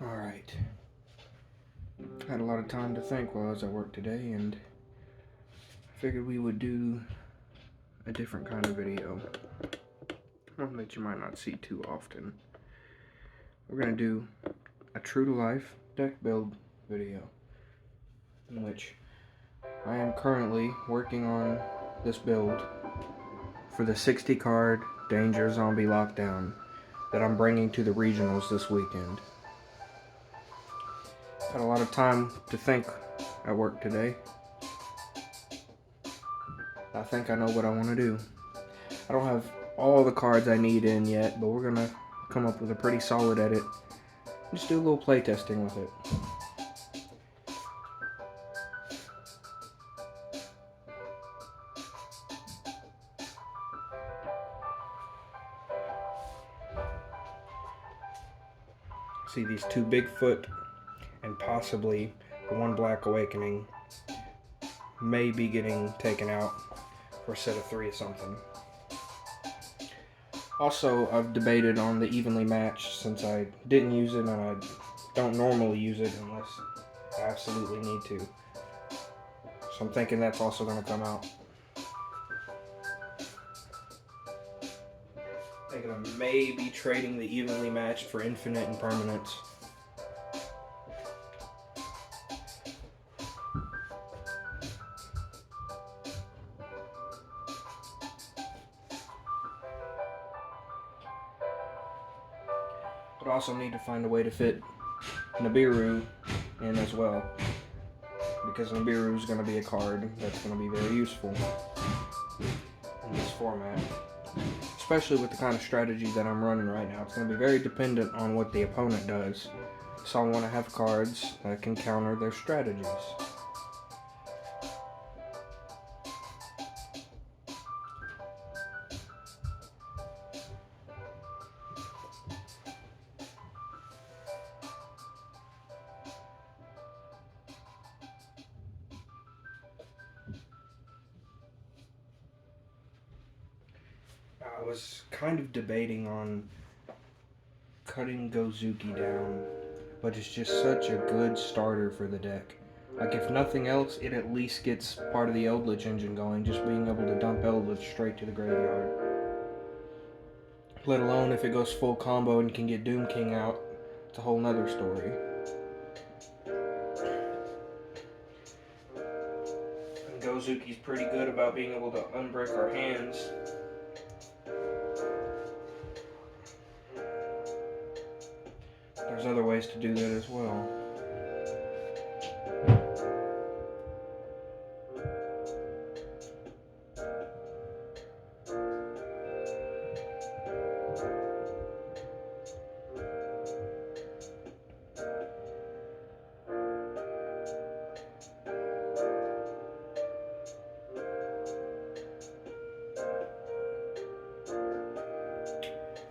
Alright. I had a lot of time to think while I was at work today, and I figured we would do a different kind of video. One that you might not see too often. We're going to do a true to life deck build video, in which I am currently working on this build for the 60 card Danger Zombie Lockdown that I'm bringing to the regionals this weekend. Had a lot of time to think at work today. I think I know what I want to do. I don't have all the cards I need in yet, but we're going to come up with a pretty solid edit. Just do a little playtesting with it. See these two Bigfoot and possibly the one Black Awakening may be getting taken out for a set of 3 or something. Also, I've debated on the evenly matched since I didn't use it and I don't normally use it unless I absolutely need to. So I'm thinking that's also going to come out. Thinking of maybe trading the evenly matched for infinite and permanence. But also need to find a way to fit Nibiru in as well, because Nibiru is going to be a card that's going to be very useful in this format, especially with the kind of strategy that I'm running right now. It's going to be very dependent on what the opponent does, so I want to have cards that can counter their strategies. I was kind of debating on cutting Gozuki down, but it's just such a good starter for the deck. Like, if nothing else, it at least gets part of the Eldritch engine going, just being able to dump Eldritch straight to the graveyard. Let alone if it goes full combo and can get Doom King out, it's a whole nother story. And Gozuki's pretty good about being able to unbreak our hands. There's other ways to do that as well.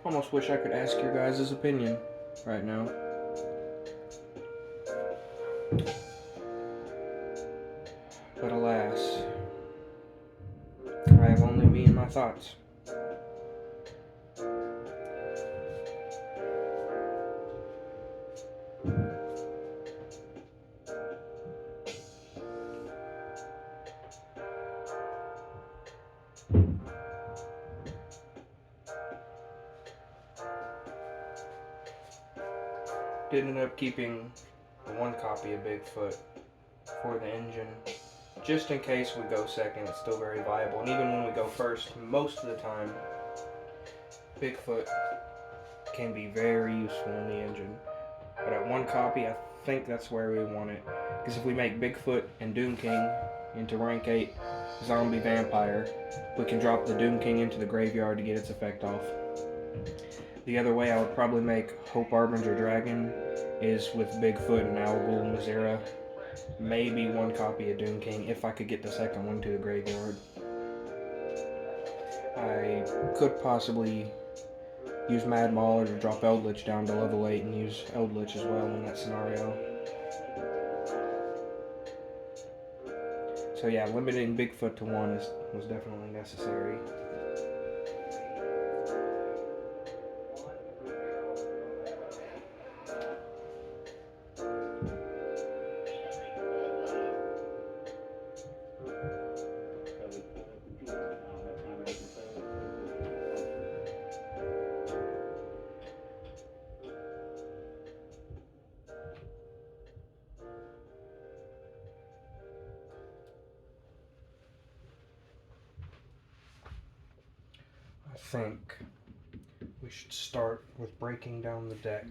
Almost wish I could ask your guys' opinion right now. But alas, I have only me and my thoughts. Did end up keeping one copy of Bigfoot for the engine, just in case we go second. It's still very viable, and even when we go first, most of the time Bigfoot can be very useful in the engine. But at one copy, I think that's where we want it, because if we make Bigfoot and Doom King into rank 8 zombie vampire, we can drop the Doom King into the graveyard to get its effect off. The other way I would probably make Hope Arbinger Dragon is with Bigfoot and Algol Mazera. Maybe one copy of Doom King if I could get the second one to the graveyard. I could possibly use Mad Mauler to drop Eldritch down to level 8 and use Eldritch as well in that scenario. So yeah, limiting Bigfoot to 1 was definitely necessary. think we should start with breaking down the deck.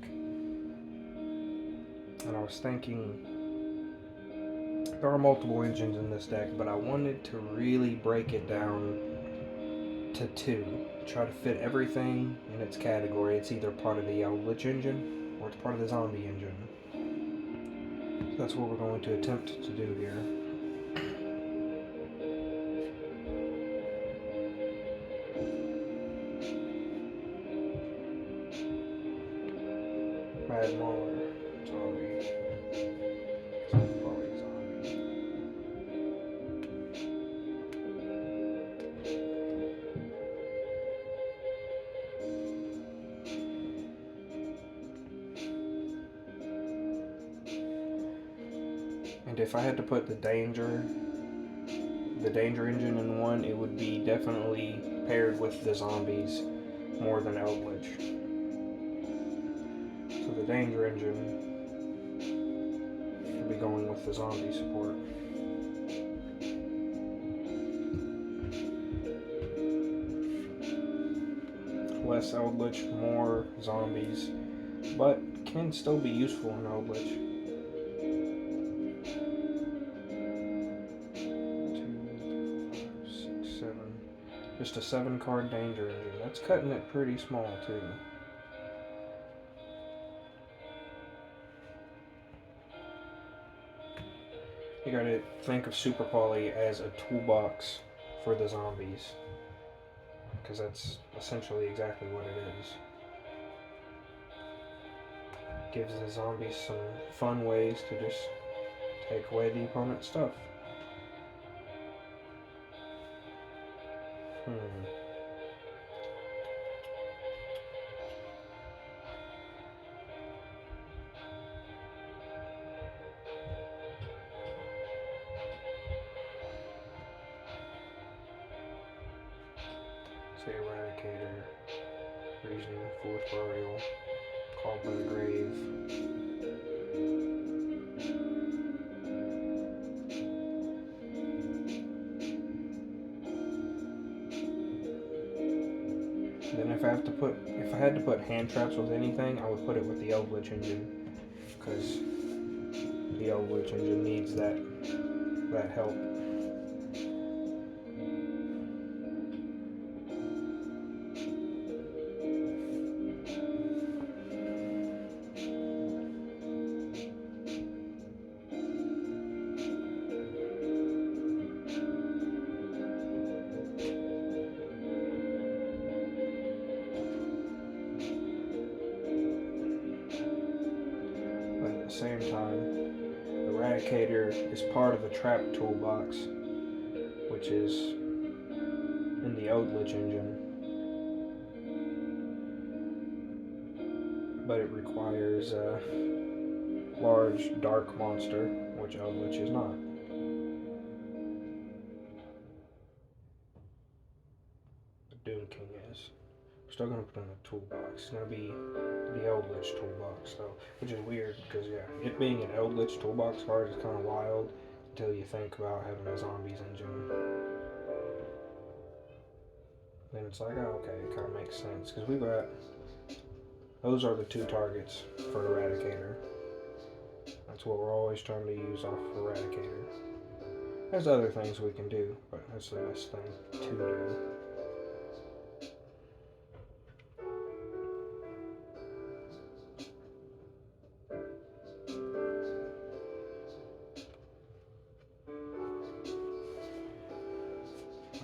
And I was thinking, there are multiple engines in this deck, but I wanted to really break it down to two. Try to fit everything in its category. It's either part of the Eldritch engine or it's part of the zombie engine. So that's what we're going to attempt to do here. Mad Mauler, zombie. Probably zombie. And if I had to put the danger engine in one, it would be definitely paired with the zombies more than Eldritch. So the danger engine should be going with the zombie support. Less Eldritch, more zombies, but can still be useful in Eldritch. 7. Just a 7-card danger engine. That's cutting it pretty small too. You gotta think of Super Poly as a toolbox for the zombies, because that's essentially exactly what it is. Gives the zombies some fun ways to just take away the opponent's stuff. Say Eradicator, Reasoning, Fourth Burial, Called by the Grave. Then if I had to put hand traps with anything, I would put it with the Eldritch engine, because the Eldritch engine needs that help. Same time, Eradicator is part of the trap toolbox, which is in the Eldritch engine, but it requires a large dark monster, which Eldritch is not. The Doom King is. We're still gonna put in the toolbox. It's gonna be the Eldritch toolbox though, which is weird because it being an Eldritch toolbox card is kind of wild until you think about having a zombies engine. Then it's like, oh, okay, it kind of makes sense because those are the two targets for Eradicator. That's what we're always trying to use off of Eradicator. There's other things we can do, but that's the best thing to do.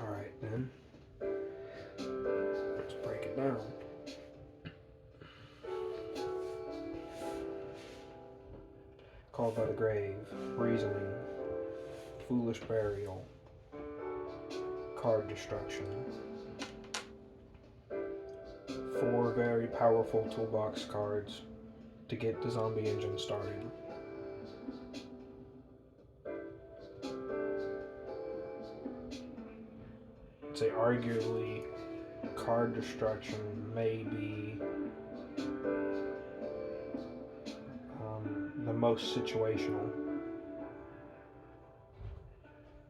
Alright then, let's break it down. Called by the Grave, Reasoning, Foolish Burial, Card Destruction. 4 very powerful toolbox cards to get the zombie engine started. I'd say arguably Card Destruction may be the most situational.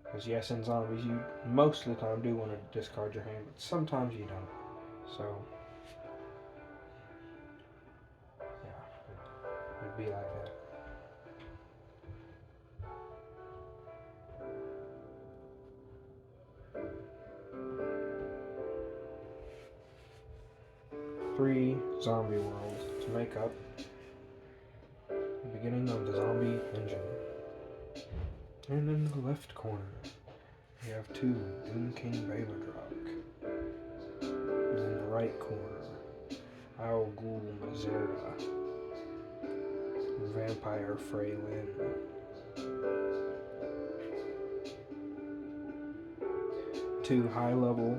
Because yes, in zombies you most of the time do want to discard your hand, but sometimes you don't. So, yeah, it'd be like that. Three zombie worlds to make up the beginning of the zombie engine. And in the left corner, we have two Doom King Baylordrock. And in the right corner, Owl Ghoul Mazera, Vampire Freylin. Two high-level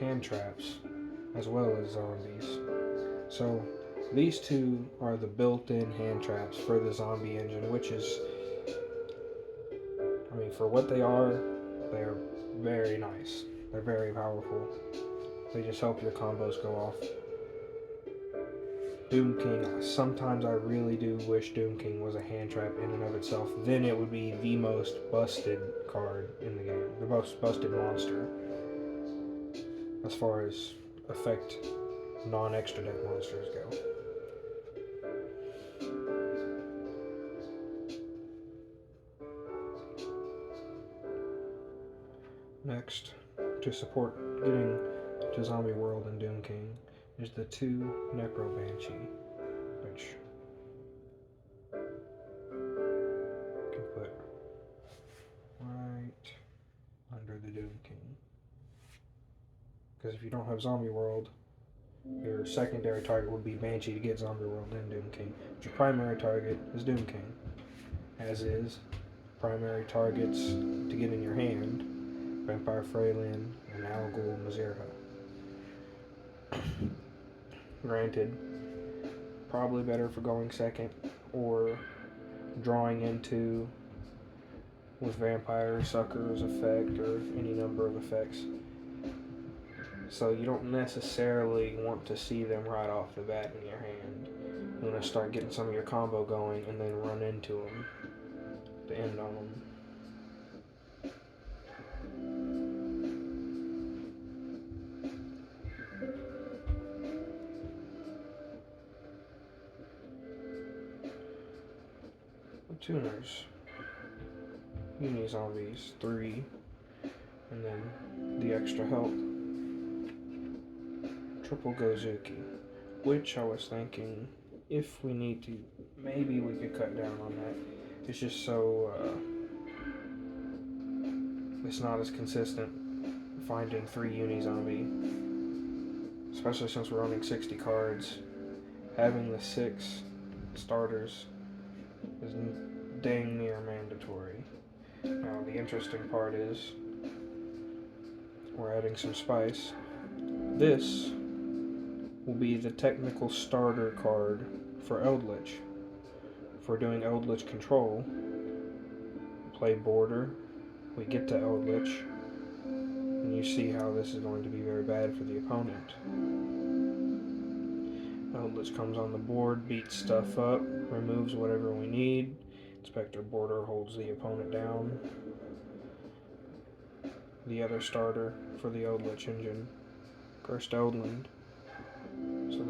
hand traps, as well as zombies. So these two are the built-in hand traps for the zombie engine, which is, I mean, for what they are very nice. They're very powerful. They just help your combos go off. Doom King, sometimes I really do wish Doom King was a hand trap in and of itself. Then it would be the most busted card in the game. The most busted monster. As far as affect non-extra deck monsters go. Next, to support getting to Zombie World and Doom King, is the two Necro Banshee, which you can put right under the Doom King. Because if you don't have Zombie World, your secondary target would be Banshee to get Zombie World and Doom King. But your primary target is Doom King, as is primary targets to get in your hand, Vampire Freylin and Owl Ghoul Mazera. Granted, probably better for going second or drawing into with Vampire Sucker's effect or any number of effects. So you don't necessarily want to see them right off the bat in your hand. You want to start getting some of your combo going and then run into them to end on them. Tuners. Uni Zombies, 3. And then the extra help. Triple Gozuki. Which I was thinking, if we need to, maybe we could cut down on that. It's just so, it's not as consistent finding 3 Uni Zombie. Especially since we're owning 60 cards. Having the 6 starters is dang near mandatory. Now the interesting part is we're adding some spice. This will be the technical starter card for Eldritch. If we're doing Eldritch control, play border, we get to Eldritch, and you see how this is going to be very bad for the opponent. Eldritch comes on the board, beats stuff up, removes whatever we need. Inspector Border holds the opponent down. The other starter for the Eldritch engine, Cursed Eldland. So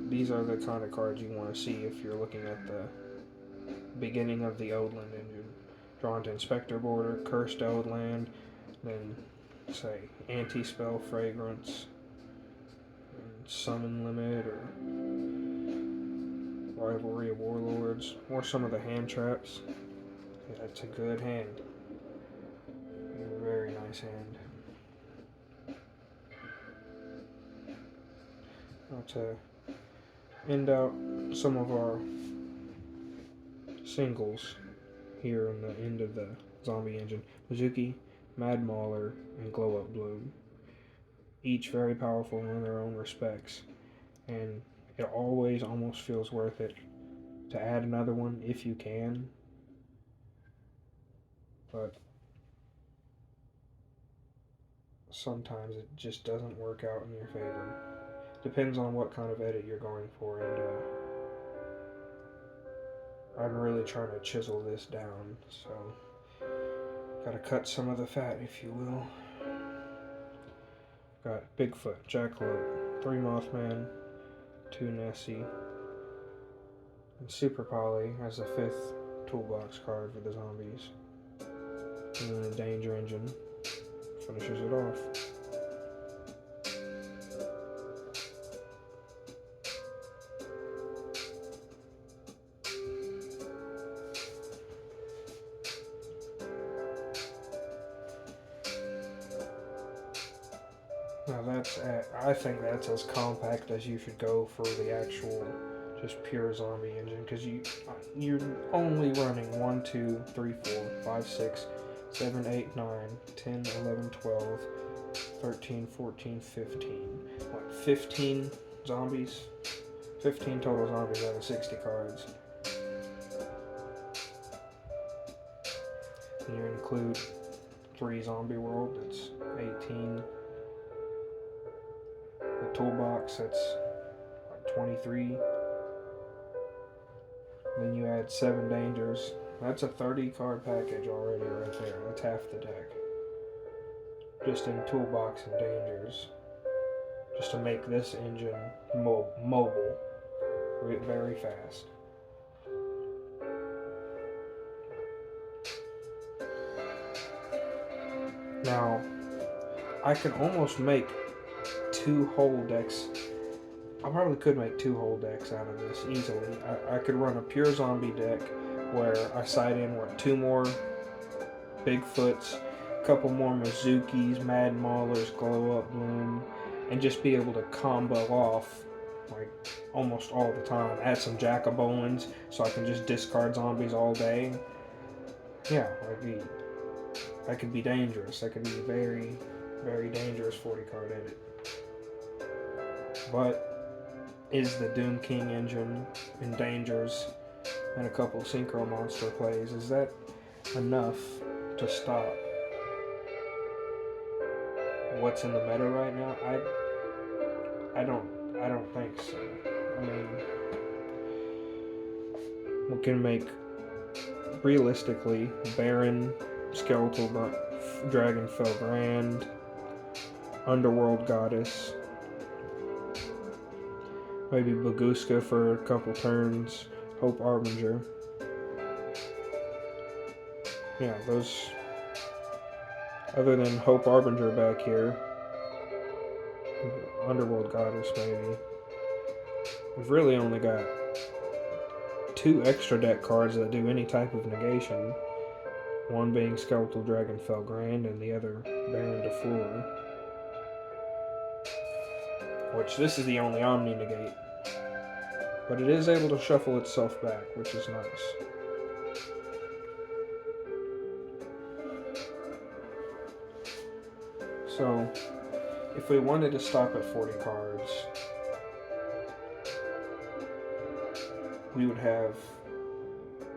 these are the kind of cards you want to see if you're looking at the beginning of the Eldland engine. Drawn to Inspector Border, Cursed Eldland, then say Anti-Spell Fragrance, Summon Limit, or Rivalry of Warlords, or some of the hand traps. Yeah, that's a good hand. A very nice hand. Now to end out some of our singles here in the end of the zombie engine. Mizuki, Mad Mauler, and Glow Up Bloom. Each very powerful in their own respects. And it always almost feels worth it to add another one if you can. But sometimes it just doesn't work out in your favor. Depends on what kind of edit you're going for, and I'm really trying to chisel this down, so gotta cut some of the fat, if you will. Got Bigfoot, Jackalope, 3 Mothman, 2 Nessie, and Super Poly as the 5th toolbox card for the zombies. And then the Danger Engine finishes it off. Now I think that's as compact as you should go for the actual just pure zombie engine, because you're only running 1, 2, 3, 4, 5, 6, 7, 8, 9, 10, 11, 12, 13, 14, 15. What, 15 zombies? 15 total zombies out of 60 cards. And you include 3 zombie world, that's 18. The toolbox, that's like 23. Then you add 7 dangers. That's a 30 card package already right there. That's half the deck. Just in toolbox and dangers. Just to make this engine mobile. Very fast. Now, I can almost make 2 whole decks. I probably could make 2 whole decks out of this easily. I could run a pure zombie deck where I side in 2 more Bigfoots, a couple more Mizukis, Mad Maulers, Glow Up Bloom, and just be able to combo off like almost all the time. Add some Jack-o'-Bowens so I can just discard zombies all day. Yeah, I could be dangerous. I could be very, very dangerous 40 card edit. But is the Doom King engine and dangers and a couple synchro monster plays, is that enough to stop what's in the meta right now? I don't think so. I mean, we can make realistically Baron, Skeletal Dragonfell Grand, Underworld Goddess, maybe Baguska for a couple turns, Hope Arbinger. Yeah, those, other than Hope Arbinger back here, Underworld Goddess maybe, we've really only got 2 extra deck cards that do any type of negation. One being Skeletal Dragonfell Grand and the other Baron de Fleur. Which this is the only Omni negate. But it is able to shuffle itself back, which is nice. So, if we wanted to stop at 40 cards, we would have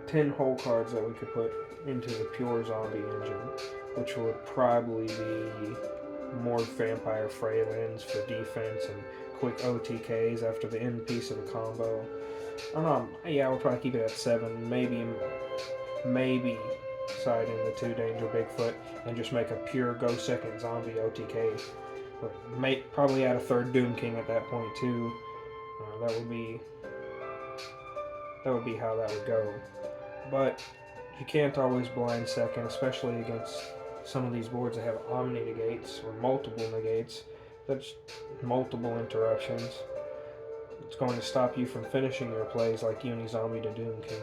10 whole cards that we could put into the pure zombie engine, which would probably be more Vampire Freylins for defense and quick OTKs after the end piece of a combo. I don't know, yeah, we'll probably keep it at 7, maybe side in the 2 Danger Bigfoot and just make a pure go second zombie OTK. But probably add a 3rd Doom King at that point too. That would be how that would go. But you can't always blind second, especially against some of these boards that have Omni negates or multiple negates. That's multiple interruptions. It's going to stop you from finishing your plays like Uni-Zombie to Doom King.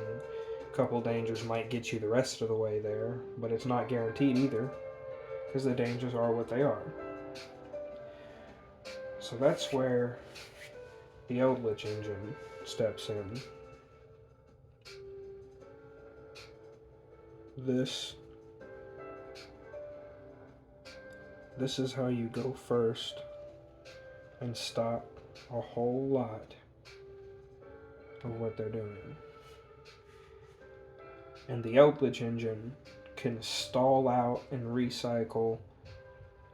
A couple dangers might get you the rest of the way there, but it's not guaranteed either, because the dangers are what they are. So that's where the Eldritch engine steps in. This is how you go first and stop a whole lot of what they're doing. And the Eldritch engine can stall out and recycle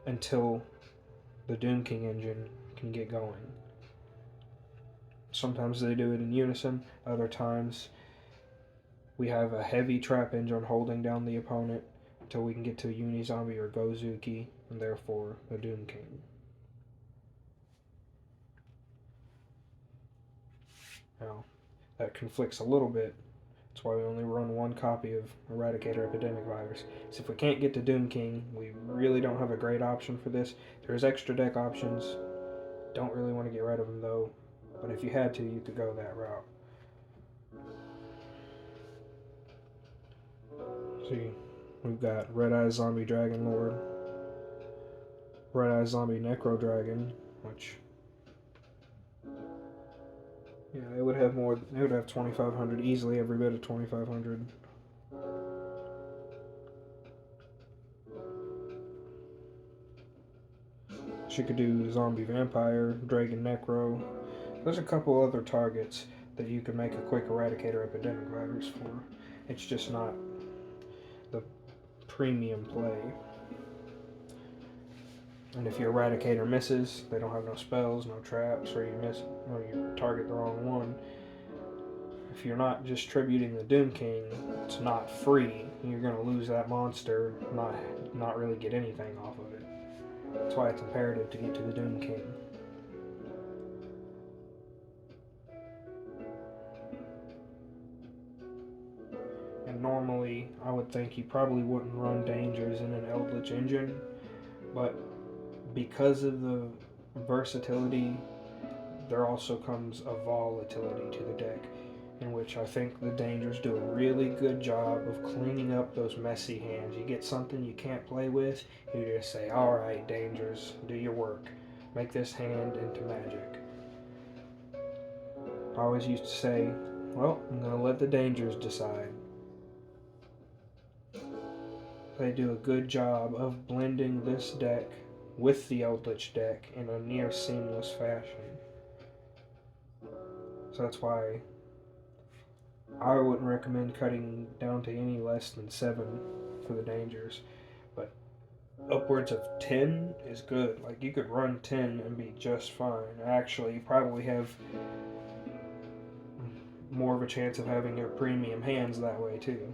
until the Doom King engine can get going. Sometimes they do it in unison, other times we have a heavy trap engine holding down the opponent until we can get to Uni-Zombie or Gozuki, and therefore the Doom King. Now, that conflicts a little bit. That's why we only run one copy of Eradicator Epidemic Virus. So if we can't get to Doom King, we really don't have a great option for this. There's extra deck options. Don't really want to get rid of them though. But if you had to, you could go that route. See, we've got Red Eye Zombie Dragon Lord, Red Eye Zombie Necro Dragon, which, yeah, they would have more. They would have 2,500 easily, every bit of 2,500. She could do Zombie Vampire, Dragon Necro. There's a couple other targets that you can make a quick Eradicator Epidemic Virus for. It's just not the premium play. And if your Eradicator misses, they don't have no spells, no traps, or you target the wrong one. If you're not just tributing the Doom King, it's not free. You're gonna lose that monster, not really get anything off of it. That's why it's imperative to get to the Doom King. And normally, I would think you probably wouldn't run Dangers in an Eldritch engine, but because of the versatility, there also comes a volatility to the deck, in which I think the Dangers do a really good job of cleaning up those messy hands. You get something you can't play with, you just say, alright, Dangers, do your work. Make this hand into magic. I always used to say, well, I'm going to let the Dangers decide. They do a good job of blending this deck with the Eldritch deck in a near seamless fashion. So that's why I wouldn't recommend cutting down to any less than 7 for the Dangers, but upwards of 10 is good. Like, you could run 10 and be just fine. Actually, you probably have more of a chance of having your premium hands that way too.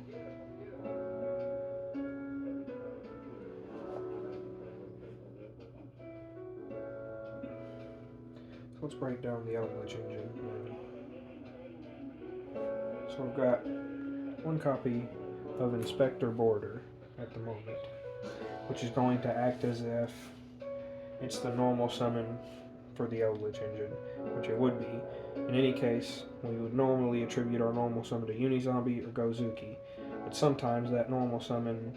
So let's break down the Eldritch engine. So we've got one copy of Inspector Border at the moment, which is going to act as if it's the normal summon for the Eldritch engine, which it would be. In any case, we would normally attribute our normal summon to Unizombie or Gozuki, but sometimes that normal summon,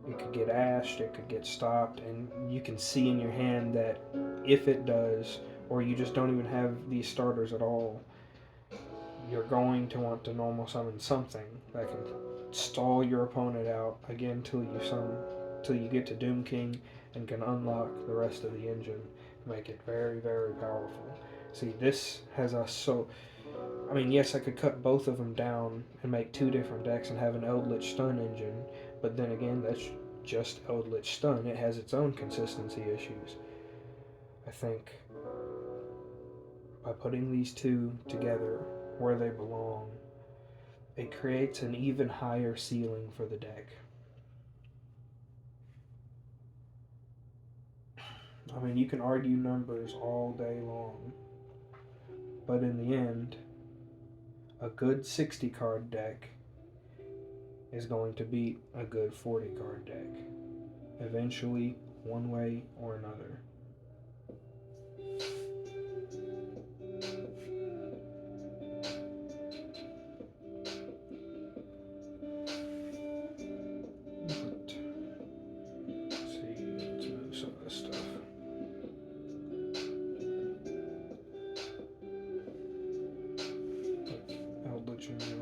it could get ashed, it could get stopped, and you can see in your hand that if it does, or you just don't even have these starters at all, you're going to want to normal summon something that can stall your opponent out again till you get to Doom King and can unlock the rest of the engine, make it very, very powerful. See, this has us so. I mean, yes, I could cut both of them down and make 2 different decks and have an Eldritch Stun engine, but then again, that's just Eldritch Stun. It has its own consistency issues. I think by putting these two together where they belong, it creates an even higher ceiling for the deck. I mean, you can argue numbers all day long, but in the end, a good 60 card deck is going to beat a good 40 card deck, eventually, one way or another.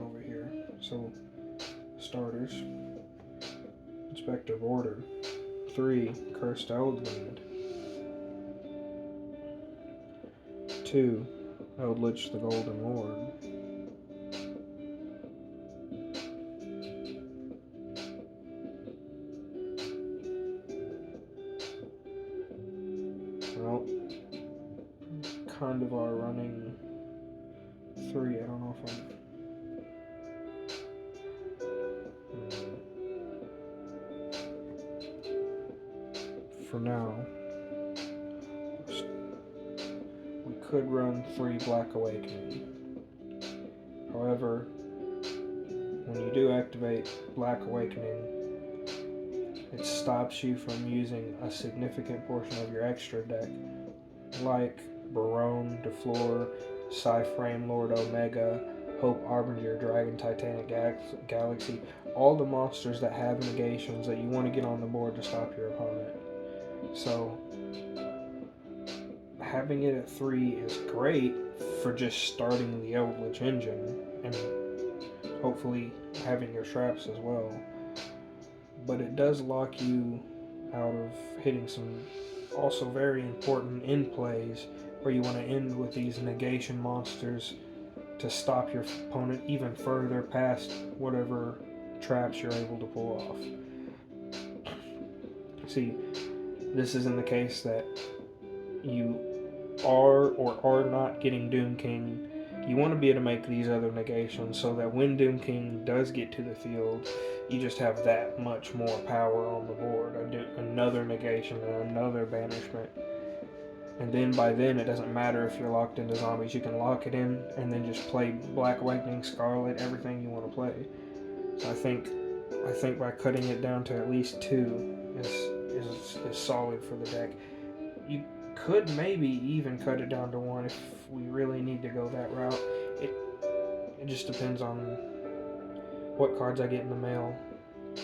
Over here. So, starters. Inspector Border. 3. Cursed Eldland. 2. Eldritch the Golden Lord. Well, kind of are running 3. I don't know if I'm. For now, we could run 3 Black Awakening. However, when you do activate Black Awakening, it stops you from using a significant portion of your extra deck, like Barone, DeFleur, Psyframe, Lord Omega, Hope Arbinger, Dragon, Titanic Galaxy, all the monsters that have negations that you want to get on the board to stop your opponent. So having it at 3 is great for just starting the Eldritch engine and hopefully having your traps as well. But it does lock you out of hitting some also very important end plays where you want to end with these negation monsters to stop your opponent even further past whatever traps you're able to pull off. See, this is in the case that you are or are not getting Doom King. You want to be able to make these other negations so that when Doom King does get to the field, you just have that much more power on the board. Another negation and another banishment. And then by then, it doesn't matter if you're locked into zombies. You can lock it in and then just play Black Awakening, Scarlet, everything you want to play. So I think by cutting it down to at least 2 is solid for the deck. You could maybe even cut it down to 1 if we really need to go that route. It just depends on what cards I get in the mail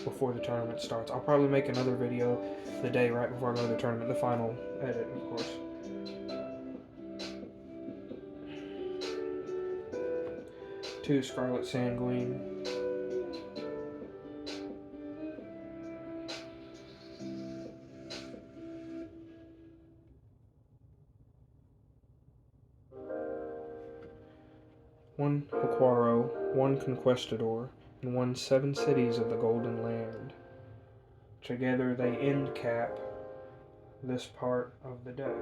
before the tournament starts. I'll probably make another video the day right before I go to the tournament, the final edit, of course. Two Scarlet Sanguine. One Aquaro, one Conquistador, and one 7 Cities of the Golden Land. Together they end cap this part of the deck.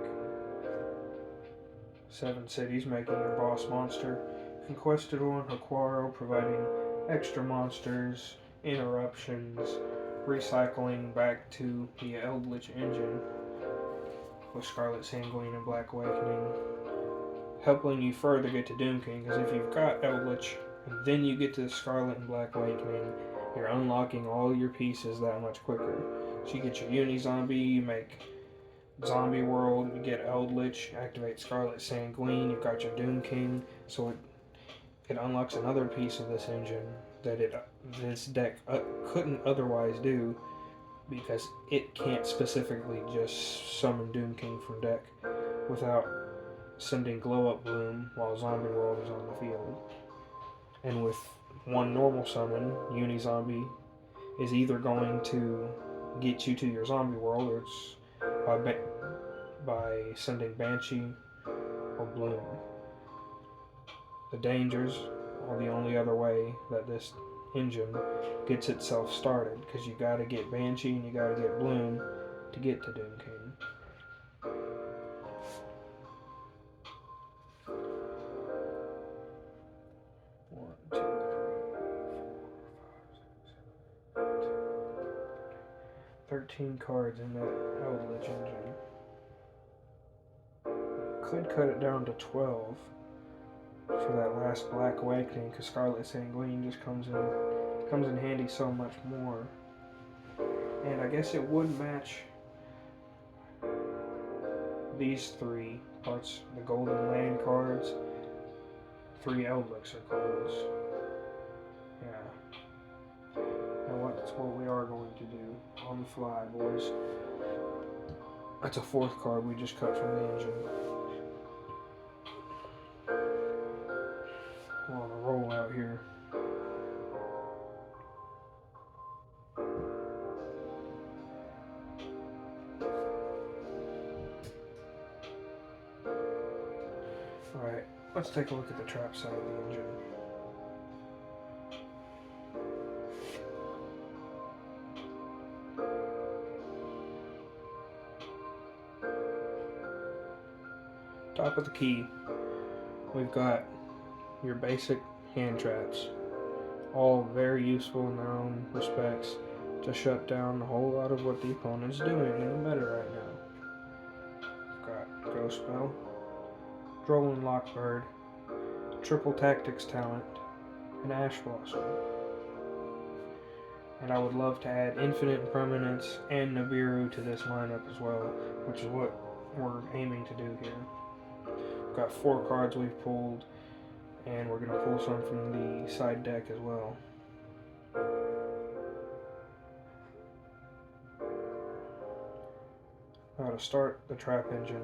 7 Cities making your boss monster. Conquistador and Aquaro providing extra monsters, interruptions, recycling back to the Eldritch engine with Scarlet Sanguine and Black Awakening, helping you further get to Doom King, because if you've got Eldritch and then you get to the Scarlet and Black Awakening, you're unlocking all your pieces that much quicker. So you get your Uni-Zombie, you make Zombie World, you get Eldritch, activate Scarlet Sanguine, you've got your Doom King, so it unlocks another piece of this engine that this deck couldn't otherwise do, because it can't specifically just summon Doom King from deck without sending Glow Up Bloom while Zombie World is on the field. And with one normal summon, Uni-Zombie is either going to get you to your Zombie World, or it's by sending Banshee or Bloom. The dangers are the only other way that this engine gets itself started, because you gotta get Banshee and you gotta get Bloom to get to Doom King. One, two, 3, 4, 5, 6, 7, 13 cards in that Eldritch engine. Could cut it down to 12 for that last Black Awakening, because Scarlet Sanguine just comes in handy so much more. And I guess it would match these 3 parts: the Golden Land cards, 3 Elixir cards. Yeah. And that's what we are going to do on the fly, boys. That's a 4th card we just cut from the engine. We're on a roll out here. Alright, let's take a look at the trap side of the engine. Top of the key, we've got your basic hand traps, all very useful in their own respects to shut down a whole lot of what the opponent's doing in the meta right now. We've got Ghost Spell, Droll and Lockbird, Triple Tactics Talent, and ash blossom. And I would love to add Infinite Impermanence and Nibiru to this lineup as well, which is what we're aiming to do here. We've got 4 cards we've pulled, and we're going to pull some from the side deck as well. Now to start the trap engine,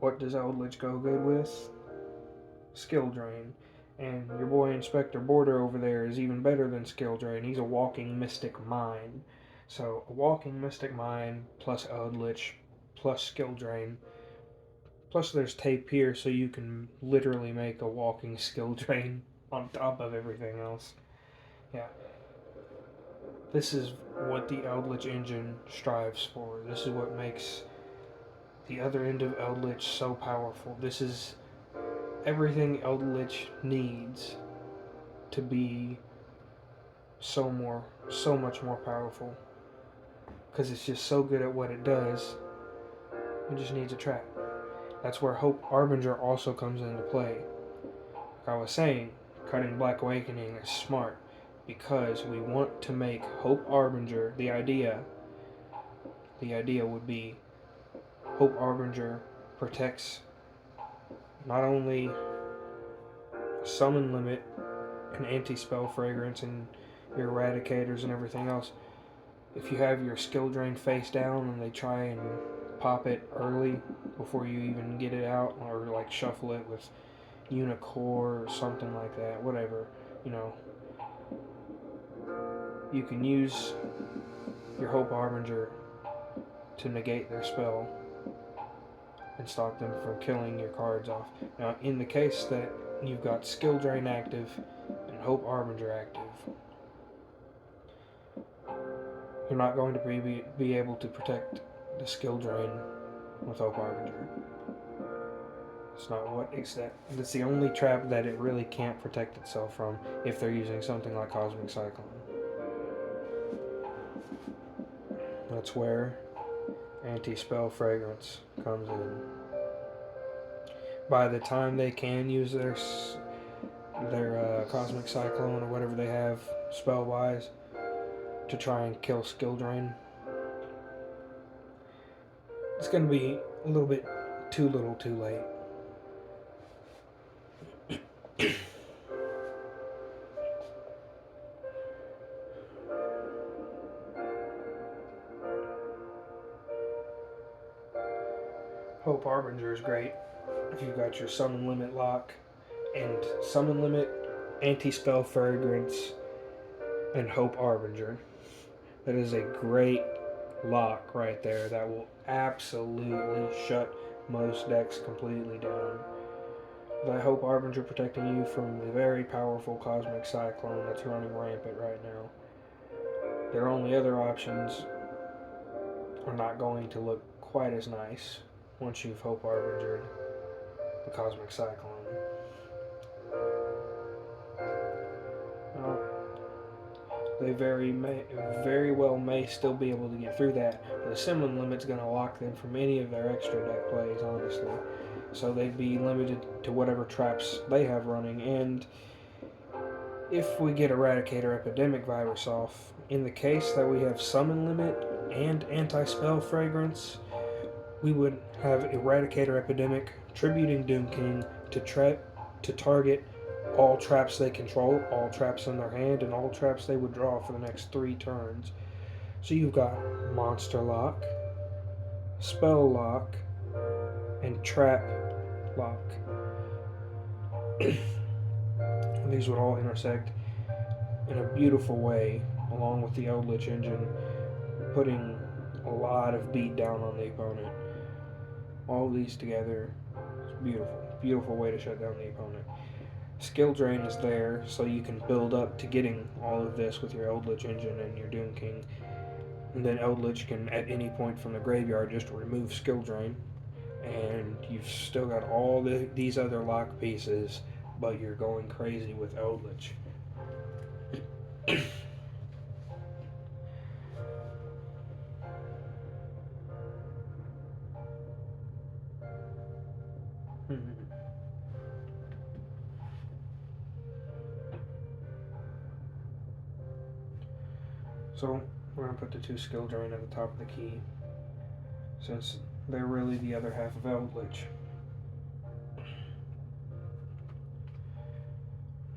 what does Eldritch go good with? Skill Drain. And your boy Inspector Border over there is even better than Skill Drain. He's a walking Mystic Mine. So a walking Mystic Mine plus Eldritch plus Skill Drain. Plus there's tape here so you can literally make a walking Skill Drain on top of everything else. Yeah. This is what the Eldritch engine strives for. This is what makes the other end of Eldritch so powerful. This is everything Eldritch needs to be so much more powerful, because it's just so good at what it does. It just needs a trap. That's where Hope Arbinger also comes into play. Like I was saying, cutting Black Awakening is smart because we want to make Hope Arbinger the idea. The idea would be Hope Arbinger protects not only summon limit and anti-spell fragrance and your eradicators and everything else. If you have your skill drain face down and they try and pop it early before you even get it out, or like shuffle it with Unicore or something like that, whatever, you know, you can use your Hope Harbinger to negate their spell and stop them from killing your cards off. Now, in the case that you've got Skill Drain active and Hope Harbinger active, you're not going to be able to protect the Skill Drain with Hope Harbinger. It's not what that's the only trap that it really can't protect itself from if they're using something like Cosmic Cyclone. That's where Anti-Spell Fragrance comes in. By the time they can use their Cosmic Cyclone or whatever they have spell-wise to try and kill Skill Drain, it's going to be a little bit too little too late. Hope Harbinger is great if you've got your Summon Limit lock and Summon Limit, Anti-Spell Fragrance, and Hope Harbinger. That is a great lock right there that will absolutely shut most decks completely down. That Hope Harbinger protecting you from the very powerful Cosmic Cyclone that's running rampant right now. Their only other options are not going to look quite as nice once you've Hope Harbingered the Cosmic Cyclone. They very well may still be able to get through that, but the Summon Limit's going to lock them from any of their extra deck plays, honestly. So they'd be limited to whatever traps they have running, and if we get Eradicator Epidemic Virus off, in the case that we have Summon Limit and Anti-Spell Fragrance, we would have Eradicator Epidemic tributing Doom King to target all traps they control, all traps in their hand, and all traps they would draw for the next 3 turns. So you've got Monster Lock, Spell Lock, and Trap Lock. These would all intersect in a beautiful way along with the Eldritch engine, putting a lot of beat down on the opponent. All these together, it's beautiful. Beautiful way to shut down the opponent. Skill Drain is there so you can build up to getting all of this with your Eldritch engine and your Doom King. And then Eldritch can at any point from the graveyard just remove Skill Drain. And you've still got all these other lock pieces, but you're going crazy with Eldritch. So we're going to put the 2 skill drain at the top of the key, since they're really the other half of Eldritch.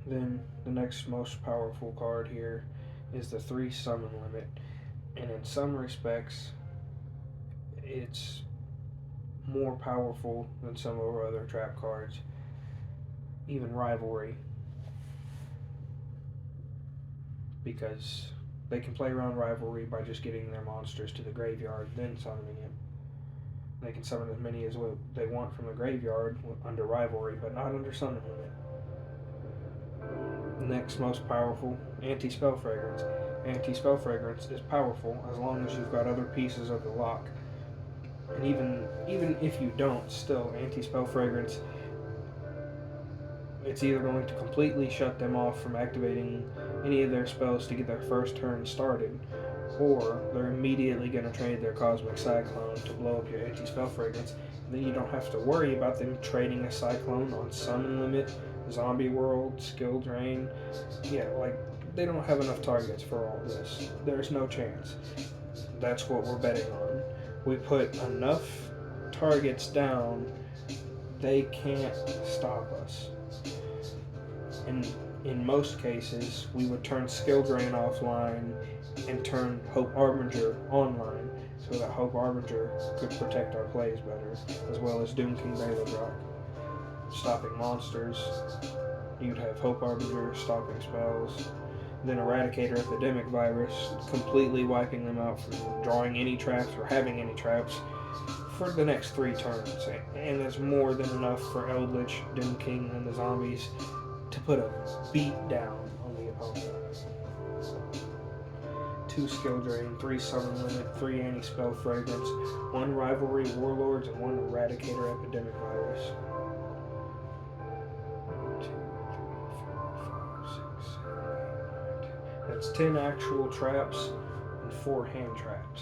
Then the next most powerful card here is the 3 summon limit, and in some respects it's more powerful than some of our other trap cards, even Rivalry, because they can play around Rivalry by just getting their monsters to the graveyard, then summoning it. They can summon as many as they want from the graveyard under Rivalry, but not under Summon Limit. Next most powerful, Anti-Spell Fragrance. Anti-Spell Fragrance is powerful as long as you've got other pieces of the lock. And even if you don't, still, Anti-Spell Fragrance, it's either going to completely shut them off from activating any of their spells to get their first turn started, or they're immediately going to trade their Cosmic Cyclone to blow up your Anti-Spell Fragrance. And then you don't have to worry about them trading a Cyclone on Summon Limit, Zombie World, Skill Drain. Yeah, like, they don't have enough targets for all this. There's no chance. That's what we're betting on. We put enough targets down, they can't stop us. And in most cases, we would turn Skill Drain offline and turn Hope Arbinger online, so that Hope Arbinger could protect our plays better, as well as Doom King Balodrock, stopping monsters. You'd have Hope Arbinger stopping spells, then Eradicator Epidemic Virus, completely wiping them out from drawing any traps or having any traps for the next 3 turns. And that's more than enough for Eldritch, Doom King, and the zombies to put a beat down on the opponent. 2 Skill Drain, 3 Summon Limit, 3 Anti-Spell Fragrance, 1 Rivalry Warlords, and 1 Eradicator Epidemic Virus. 1, 2, 3, 4, 5, 6, 7, 8, 9, 10. That's 10 actual traps and 4 hand traps.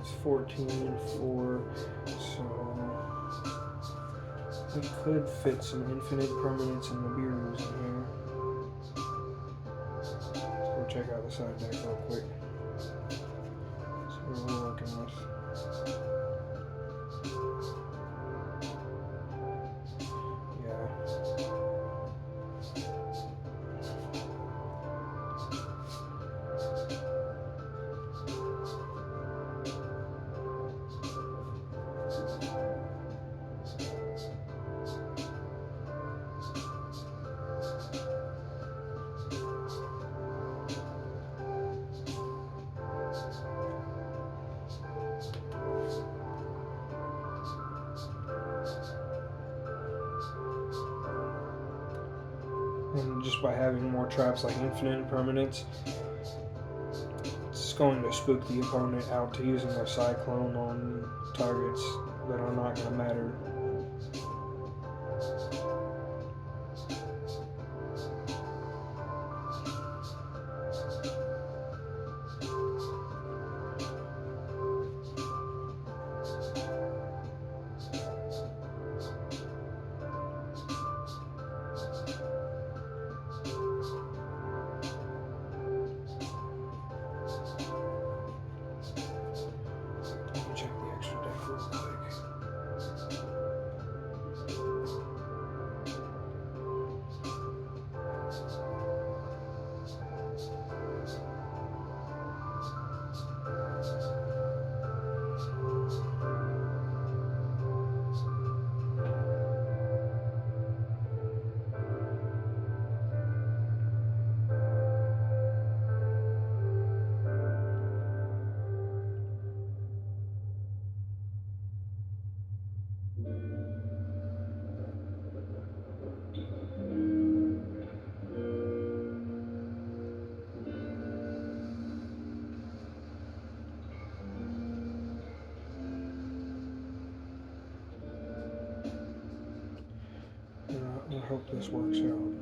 It's 14 and 4, so we could fit some infinite permanents and Nibiru's in here. Let's go check out the side deck real quick. See what we're working with. And just by having more traps like infinite permanents, it's going to spook the opponent out to using their Cyclone on targets that are not going to matter. I hope this works out.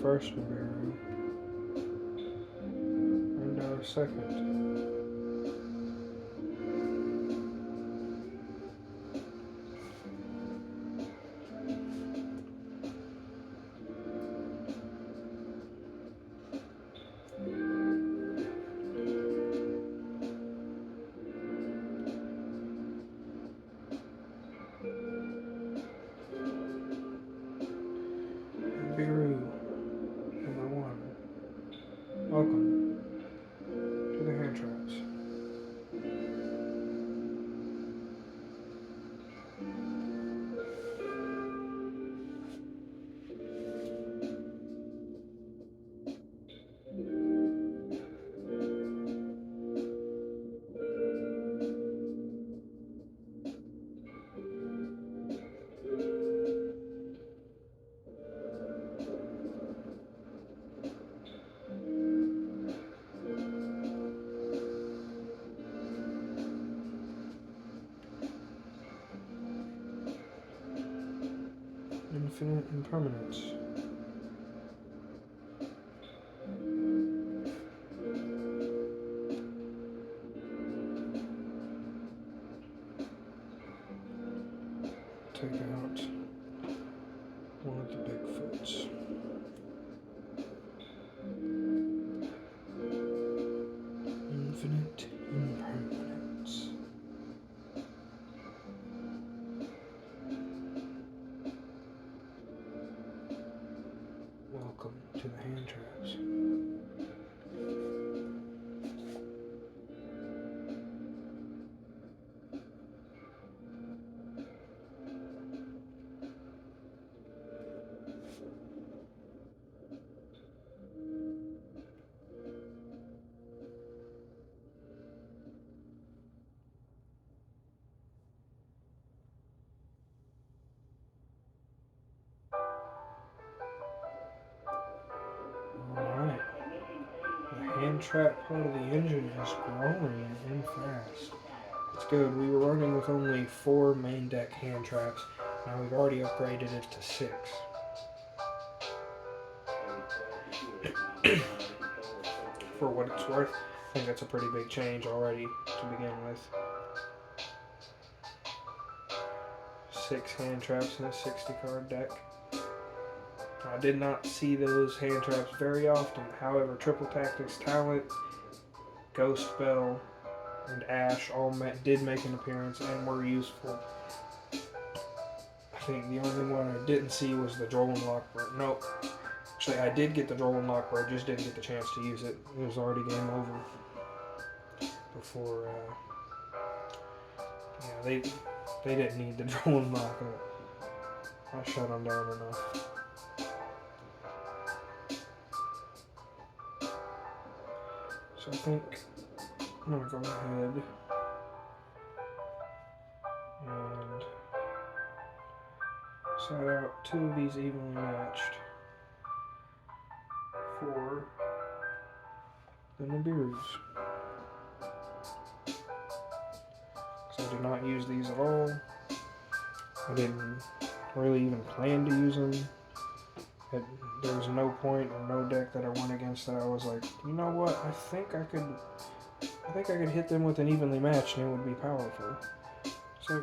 first Nibiru and our second. Nibiru number 1. Welcome to the hand traps. Infinite impermanence. Take out one of the Bigfoots. Infinite impermanence. Welcome to the hand traps. Alright. The hand trap part of the engine is growing and fast. It's good. We were running with only 4 main deck hand traps. Now we've already upgraded it to 6. For what it's worth, I think that's a pretty big change already to begin with. 6 hand traps in a 60 card deck. I did not see those hand traps very often. However, Triple Tactics Talent, Ghost Bell, and Ash all did make an appearance and were useful. I think the only one I didn't see was the Droll and Lockbird. Nope. Actually, I did get the Droll and Lockbird, just didn't get the chance to use it. It was already game over before. Yeah, they didn't need the Droll and Lockbird. I shut them down enough. So I think I'm gonna go ahead and set out 2 of these evenly matched for the Nibirus. So I did not use these at all. I didn't really even plan to use them. There was no point or no deck that I went against that I was like, you know what, I think I could hit them with an evenly matched and it would be powerful. So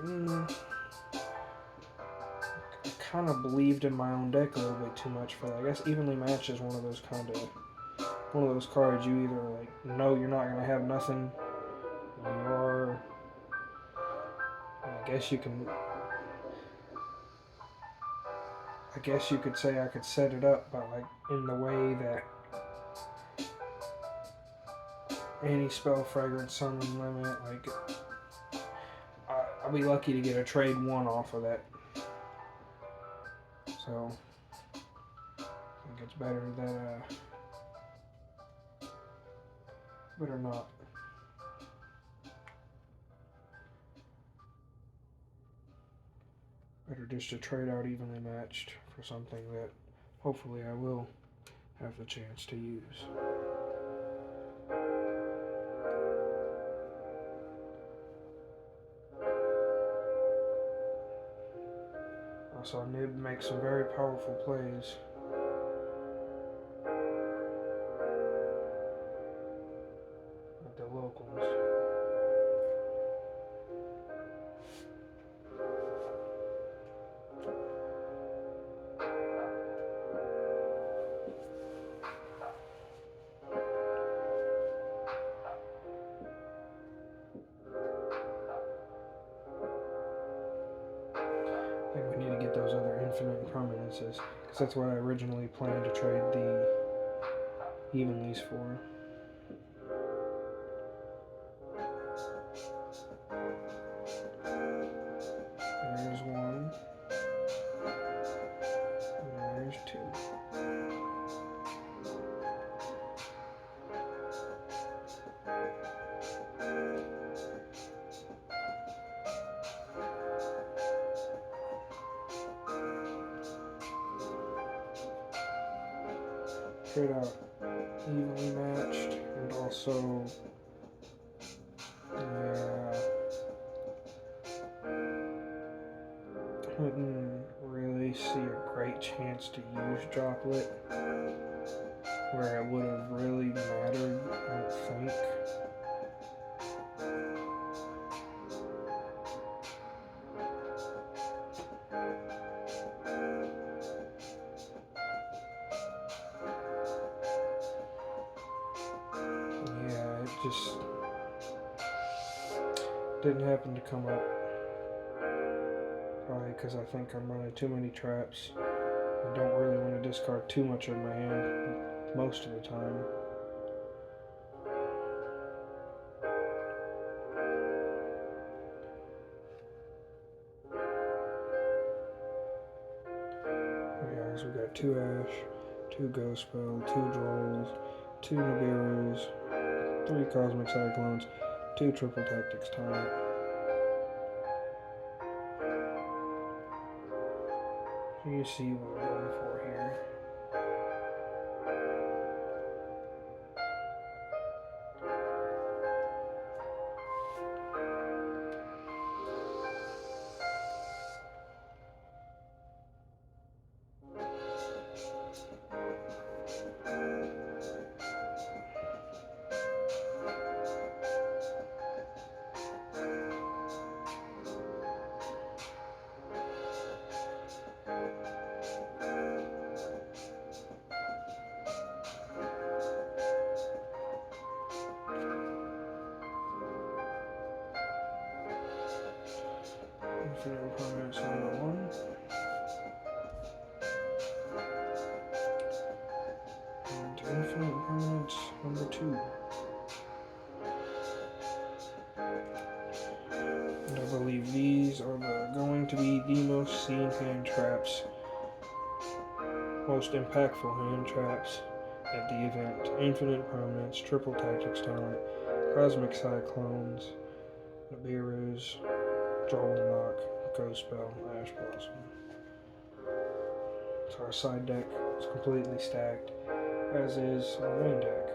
I kind of believed in my own deck a little bit too much for that. I guess evenly matched is one of those cards you either like know you're not gonna have nothing, or I guess you could say I could set it up by like in the way that any spell, fragrance, summon limit, like I'll be lucky to get a trade 1 off of that. So I think it's better that better not. Better just to trade out evenly matched for something that hopefully I will have the chance to use. I saw Nib make some very powerful plays. those other infinite impermanences, because that's what I originally planned to trade the evenlies for. There's one. And there's two. Trade out evenly matched, and also, yeah, couldn't really see a great chance to use droplet where it would have really mattered, I don't think. Yeah, it just didn't happen to come up. Probably because I think I'm running too many traps. I don't really want to discard too much of my hand most of the time. Guys, we got 2 Ash, 2 Ghost Spell, 2 Drolls, 2 Nibiru's, 3 Cosmic Cyclones, 2 Triple Tactics Taunt. You see what we're going for here. Infinite Impermanence number 1. And Infinite Impermanence number 2. And I believe these are going to be the most seen hand traps, most impactful hand traps at the event. Infinite Impermanence, Triple Tactics Talent, Cosmic Cyclones, Nibiru's, Droll and Knock, Ghost Spell, Ash Blossom. So our side deck is completely stacked, as is our main deck.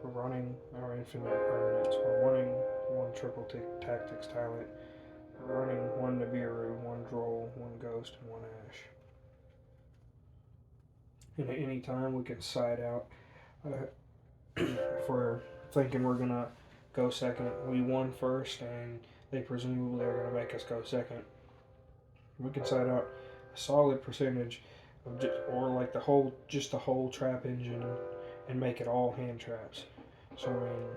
We're running our Infinite Impermanence. We're running 1 Triple Tactics Talent. We're running 1 Nibiru, 1 Droll, 1 Ghost, and 1 Ash. And at any time we can side out. If we're thinking we're gonna go second, we won first, and they presumably are gonna make us go second. We can side out a solid percentage of or like the whole trap engine, and make it all hand traps. So I mean,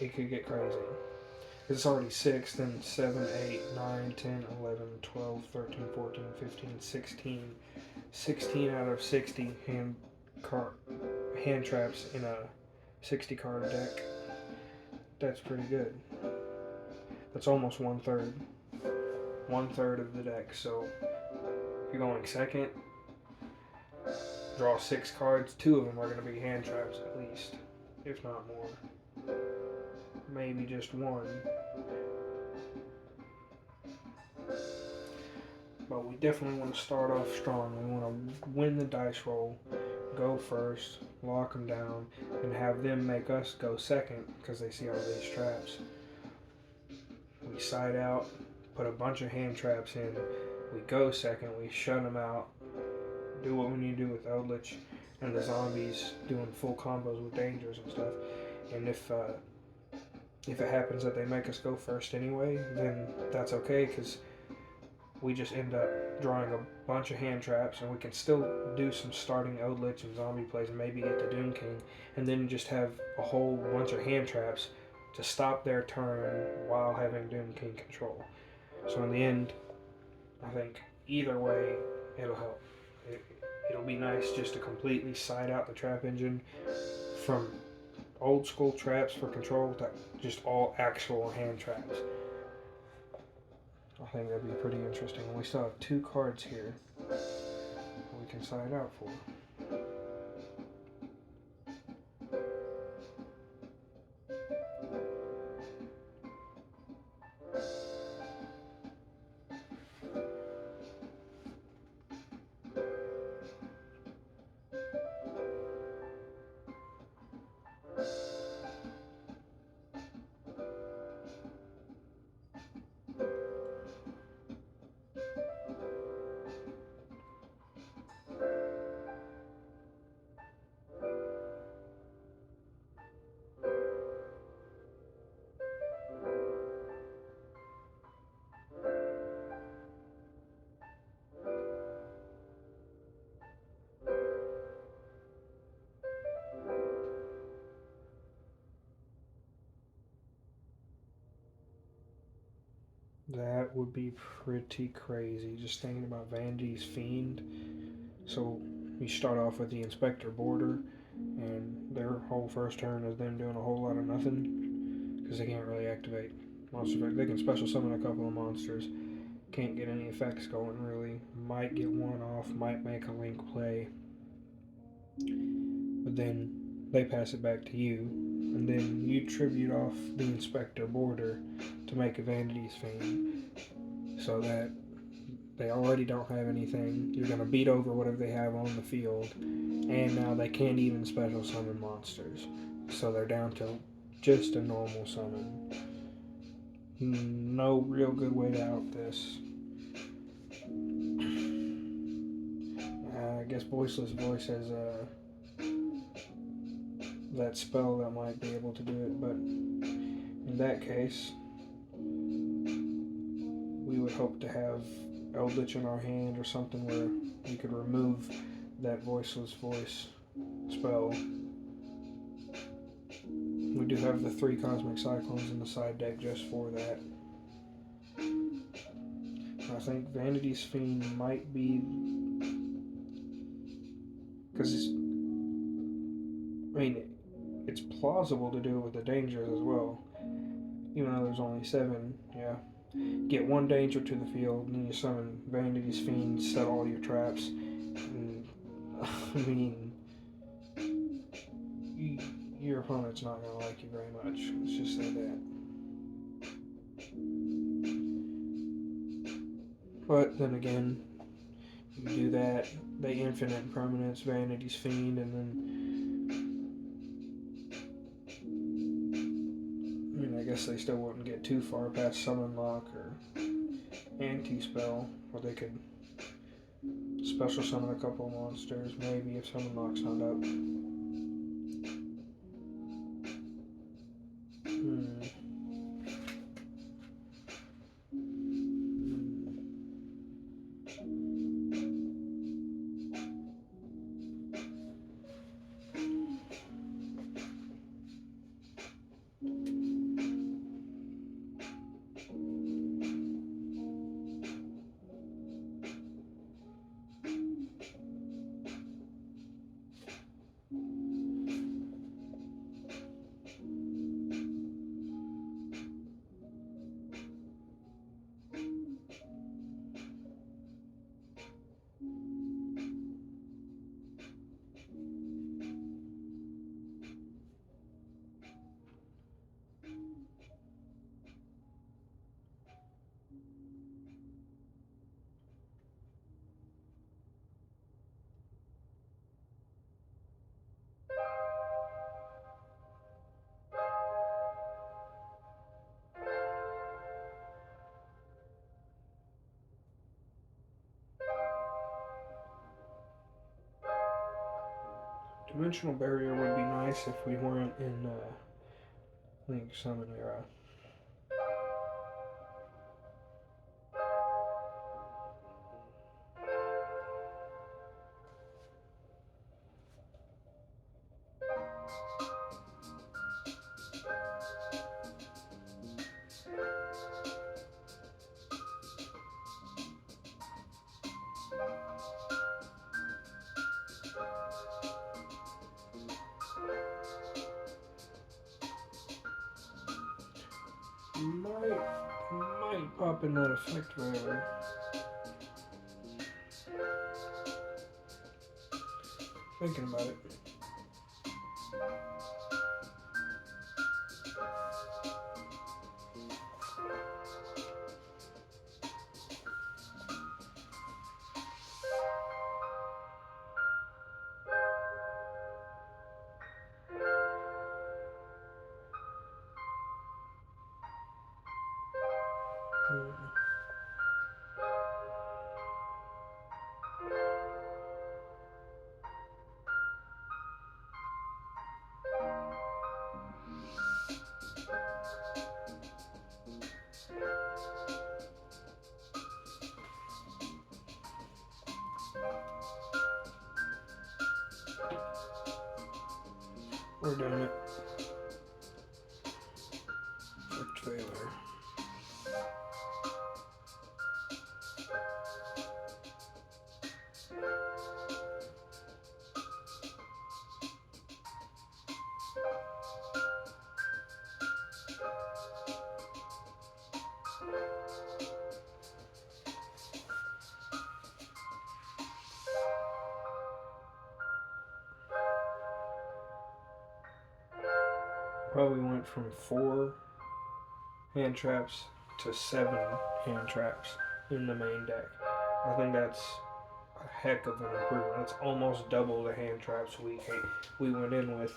it could get crazy. It's already 6, then 7, 8, 9, 10, 11, 12, 13, 14, 15, 16. 16 out of 60 hand traps in a 60 card deck. That's pretty good. That's almost 1/3. 1/3 of the deck. So if you're going second, draw 6 cards. 2 of them are going to be hand traps at least, if not more. Maybe just 1. But we definitely want to start off strong. We want to win the dice roll, go first, lock them down, and have them make us go second because they see all these traps. We side out, put a bunch of hand traps in, we go second, we shut them out, do what we need to do with Eldritch and the zombies, doing full combos with dangers and stuff. And if it happens that they make us go first anyway, then that's okay, because we just end up drawing a bunch of hand traps, and we can still do some starting Eldritch and zombie plays and maybe get the Doom King, and then just have a whole bunch of hand traps to stop their turn while having Doom King control. So in the end, I think either way, it'll help. It'll be nice just to completely side out the trap engine from old school traps for control to just all actual hand traps. I think that'd be pretty interesting. And we still have 2 cards here we can side out for. That would be pretty crazy. Just thinking about Vandy's Fiend. So you start off with the Inspector Border, and their whole first turn is them doing a whole lot of nothing because they can't really activate monster effect. They can special summon a couple of monsters. Can't get any effects going really. Might get one off. Might make a link play. But then they pass it back to you, and then you tribute off the Inspector Border to make a Vanity's Fiend, so that they already don't have anything. You're going to beat over whatever they have on the field, and now they can't even special summon monsters, so they're down to just a normal summon. No real good way to out this. I guess Voiceless Voice has that spell that might be able to do it, but in that case, we would hope to have Eldritch in our hand or something where we could remove that Voiceless Voice spell. We do have the 3 Cosmic Cyclones in the side deck just for that. I think Vanity's Fiend might be, because it's plausible to do it with the dangers as well. Even though there's only 7, yeah. Get 1 danger to the field, and then you summon Vanity's Fiend, set all your traps, and your opponent's not going to like you very much. Let's just say that. But then again, you do that, they infinite permanence Vanity's Fiend, and then I guess they still wouldn't get too far past Summon Lock or Anti-Spell, or they could special summon a couple of monsters, maybe if Summon Lock's not up. Dimensional Barrier would be nice if we weren't in Link Summon era. might pop in that effect whatever. Thinking about it. We're doing it. Effect failure. Probably went from 4 hand traps to 7 hand traps in the main deck. I think that's a heck of an improvement. That's almost double the hand traps we went in with.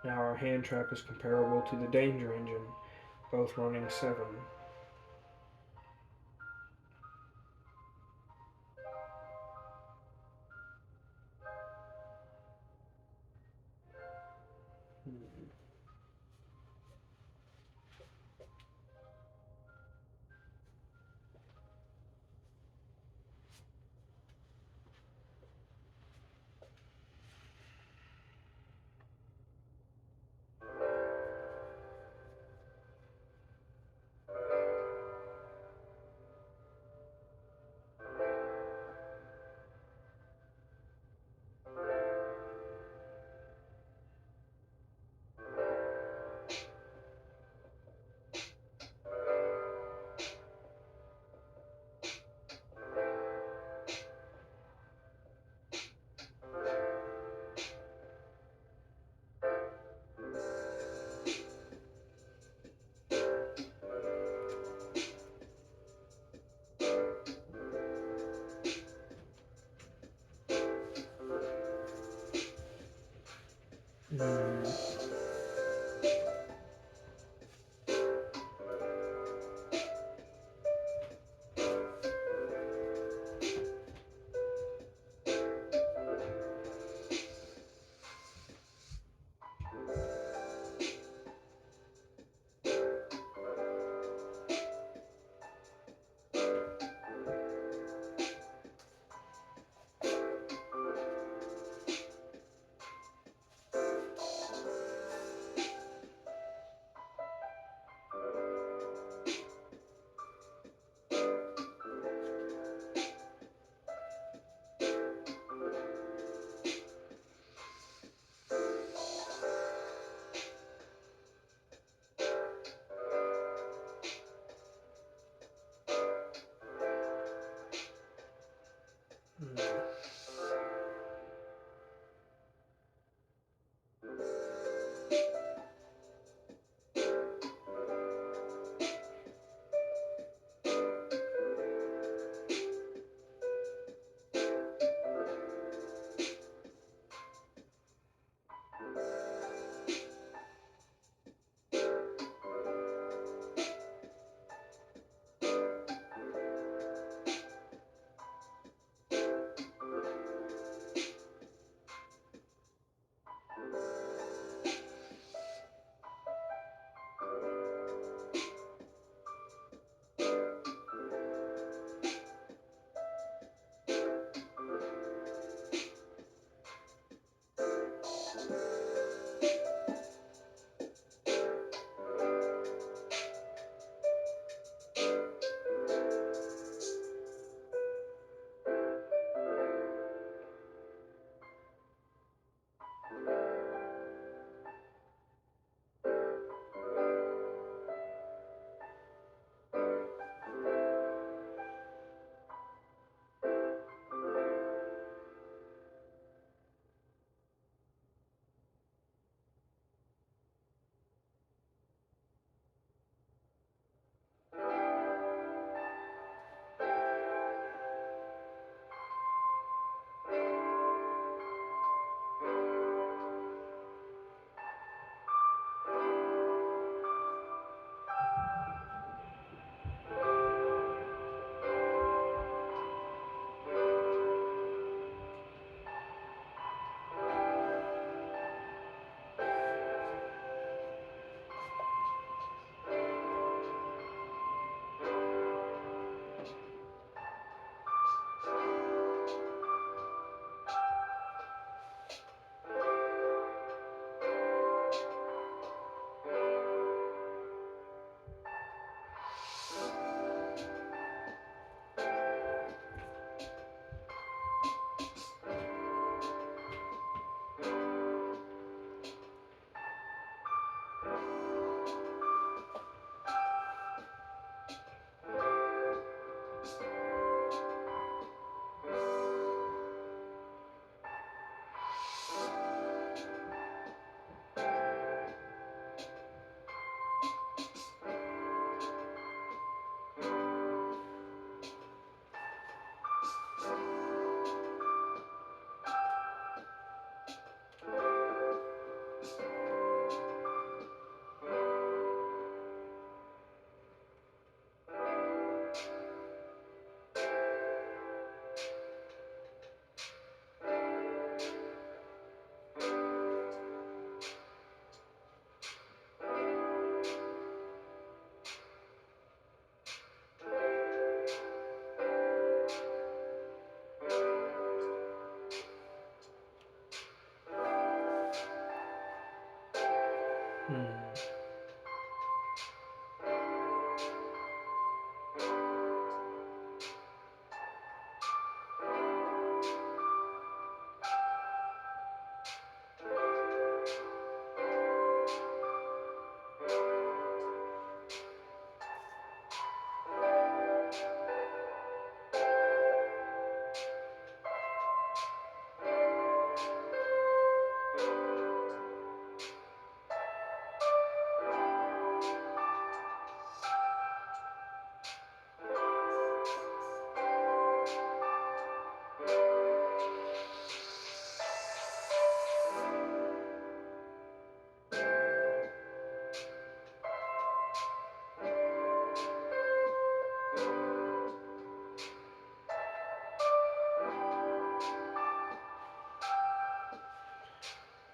Now our hand trap is comparable to the danger engine, both running 7.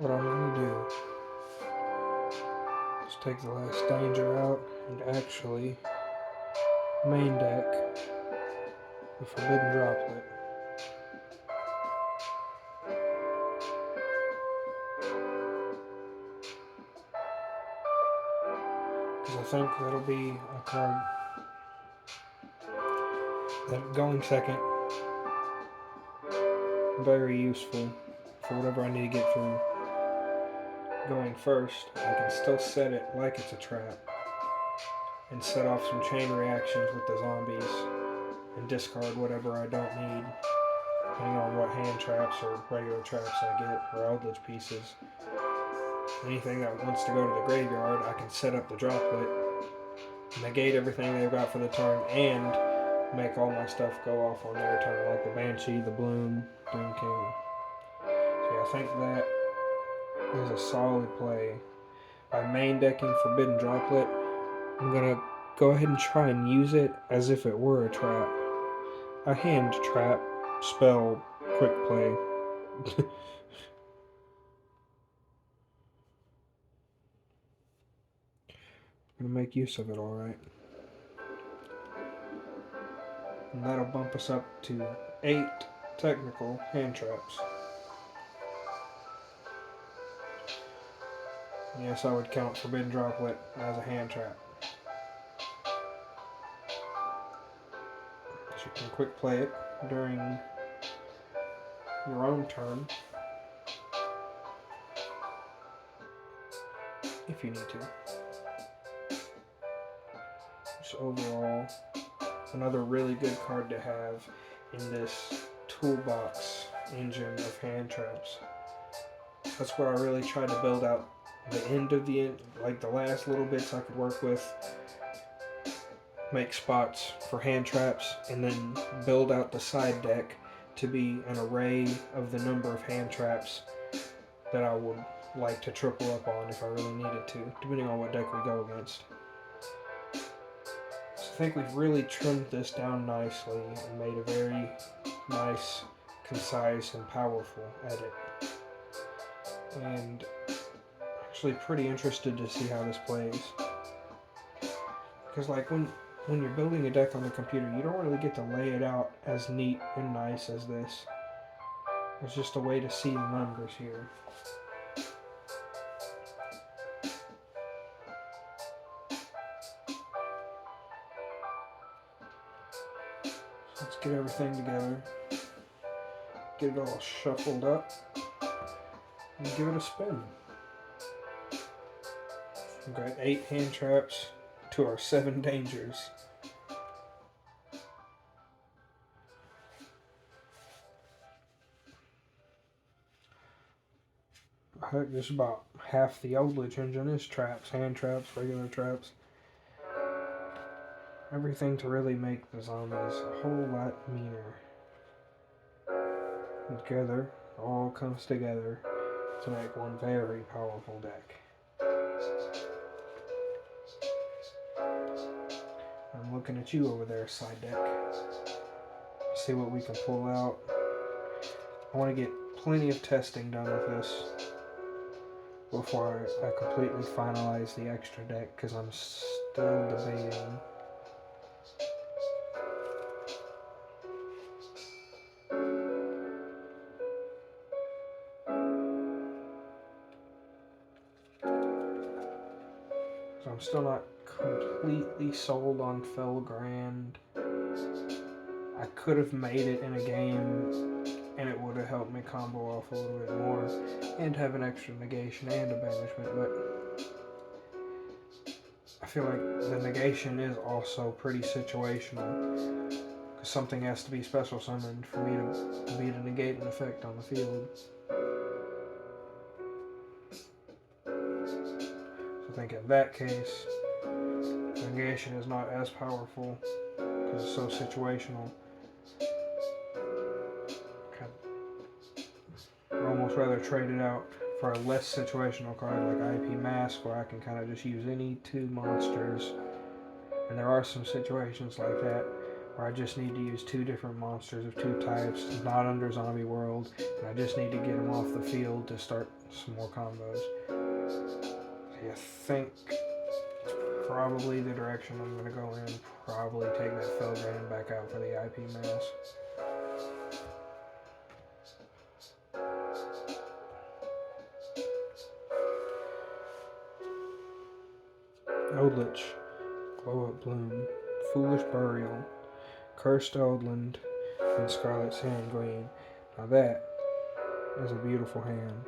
what I'm going to do is take the last danger out and actually main deck the Forbidden Droplet. Because I think that'll be a card that, going second, very useful for whatever I need to get through. Going first, I can still set it like it's a trap and set off some chain reactions with the zombies and discard whatever I don't need, depending on what hand traps or regular traps I get, or eldritch pieces. Anything that wants to go to the graveyard, I can set up the droplet, negate everything they've got for the turn, and make all my stuff go off on their turn, like the Banshee, the Bloom, Doom King. So yeah, I think that is a solid play. By main decking Forbidden Droplet, I'm going to go ahead and try and use it as if it were a trap. A hand trap, spell, quick play. I'm going to make use of it, alright. And that'll bump us up to 8 technical hand traps. Yes, I would count Forbidden Droplet as a hand trap. So you can quick play it during your own turn, if you need to. So overall, another really good card to have in this toolbox engine of hand traps. That's what I really tried to build out. The end of the like the last little bits I could work with, make spots for hand traps, and then build out the side deck to be an array of the number of hand traps that I would like to triple up on if I really needed to, depending on what deck we go against. So I think we've really trimmed this down nicely and made a very nice, concise, and powerful edit. And actually pretty interested to see how this plays. Because like when you're building a deck on the computer, you don't really get to lay it out as neat and nice as this. There's just a way to see the numbers here. So let's get everything together. Get it all shuffled up. And give it a spin. We've got 8 hand traps to our 7 dangers. Heck, just about half the Eldritch engine is traps, hand traps, regular traps. Everything to really make the zombies a whole lot meaner. And together, all comes together to make one very powerful deck. I'm looking at you over there, side deck. See what we can pull out. I want to get plenty of testing done with this before I completely finalize the extra deck, because I'm still debating. So I'm still not completely sold on Felgrand. I could have made it in a game and it would have helped me combo off a little bit more and have an extra negation and a banishment, but I feel like the negation is also pretty situational, because something has to be special summoned for me to be to negate an effect on the field. So I think in that case, negation is not as powerful because it's so situational. I'd almost rather trade it out for a less situational card like IP Mask, where I can kind of just use any 2 monsters. And there are some situations like that, where I just need to use 2 different monsters of 2 types, not under Zombie World, and I just need to get them off the field to start some more combos. So I think probably the direction I'm going to go in, probably take that Felgrand back out for the IP mass. Eldritch, Glow Up Bloom, Foolish Burial, Cursed Eldland, and Scarlet Sanguine. Now that is a beautiful hand.